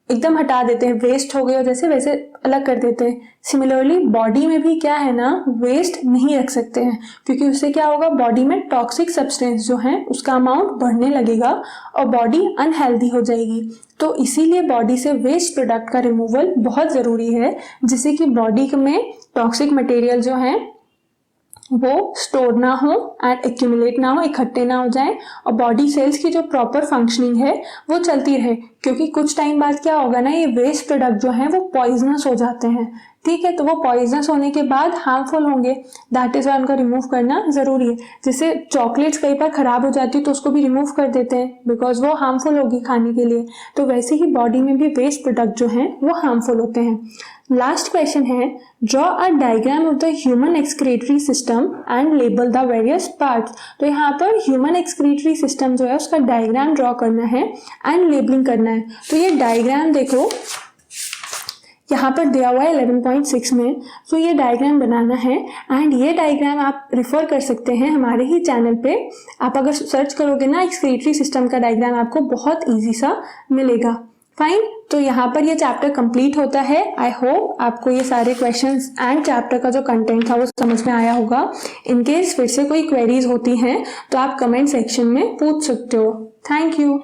एकदम हटा देते हैं, वेस्ट हो गए और जैसे वैसे अलग कर देते हैं। सिमिलरली बॉडी में भी क्या है ना, वेस्ट नहीं रख सकते हैं, क्योंकि उससे क्या होगा, बॉडी में टॉक्सिक सब्सटेंस जो है उसका अमाउंट बढ़ने लगेगा और बॉडी अनहेल्दी हो जाएगी। तो इसीलिए बॉडी से वेस्ट प्रोडक्ट का रिमूवल बहुत ज़रूरी है, जिससे कि बॉडी में टॉक्सिक मटेरियल जो है वो स्टोर ना हो एंड एक्यूमुलेट ना हो, इकट्ठे ना हो जाए और बॉडी सेल्स की जो प्रॉपर फंक्शनिंग है वो चलती रहे। क्योंकि कुछ टाइम बाद क्या होगा ना, ये वेस्ट प्रोडक्ट जो है वो पॉइजनस हो जाते हैं, ठीक है। तो वो पॉइजनस होने के बाद हार्मफुल होंगे, दैट इज वाई उनको रिमूव करना जरूरी है। जैसे चॉकलेट्स कई बार खराब हो जाती है तो उसको भी रिमूव कर देते हैं बिकॉज वो हार्मफुल होगी खाने के लिए। तो वैसे ही बॉडी में भी वेस्ट प्रोडक्ट जो हैं वो हार्मफुल होते हैं। लास्ट क्वेश्चन है, draw a diagram of the human excretory system and label the various parts. तो यहाँ पर ह्यूमन एक्सक्रीटरी सिस्टम जो है उसका डायग्राम ड्रॉ करना है एंड लेबलिंग करना है। तो ये डायग्राम देखो यहाँ पर दिया हुआ है 11.6 में। तो ये डायग्राम बनाना है एंड ये डायग्राम आप रिफर कर सकते हैं हमारे ही चैनल पे। आप अगर सर्च करोगे ना एक्सक्रीटरी सिस्टम का डायग्राम, आपको बहुत ईजी सा मिलेगा। फाइन, तो यहाँ पर ये चैप्टर कंप्लीट होता है। आई होप आपको ये सारे क्वेश्चंस एंड चैप्टर का जो कंटेंट था वो समझ में आया होगा। इनकेस फिर से कोई क्वेरीज होती हैं तो आप कमेंट सेक्शन में पूछ सकते हो। Thank you.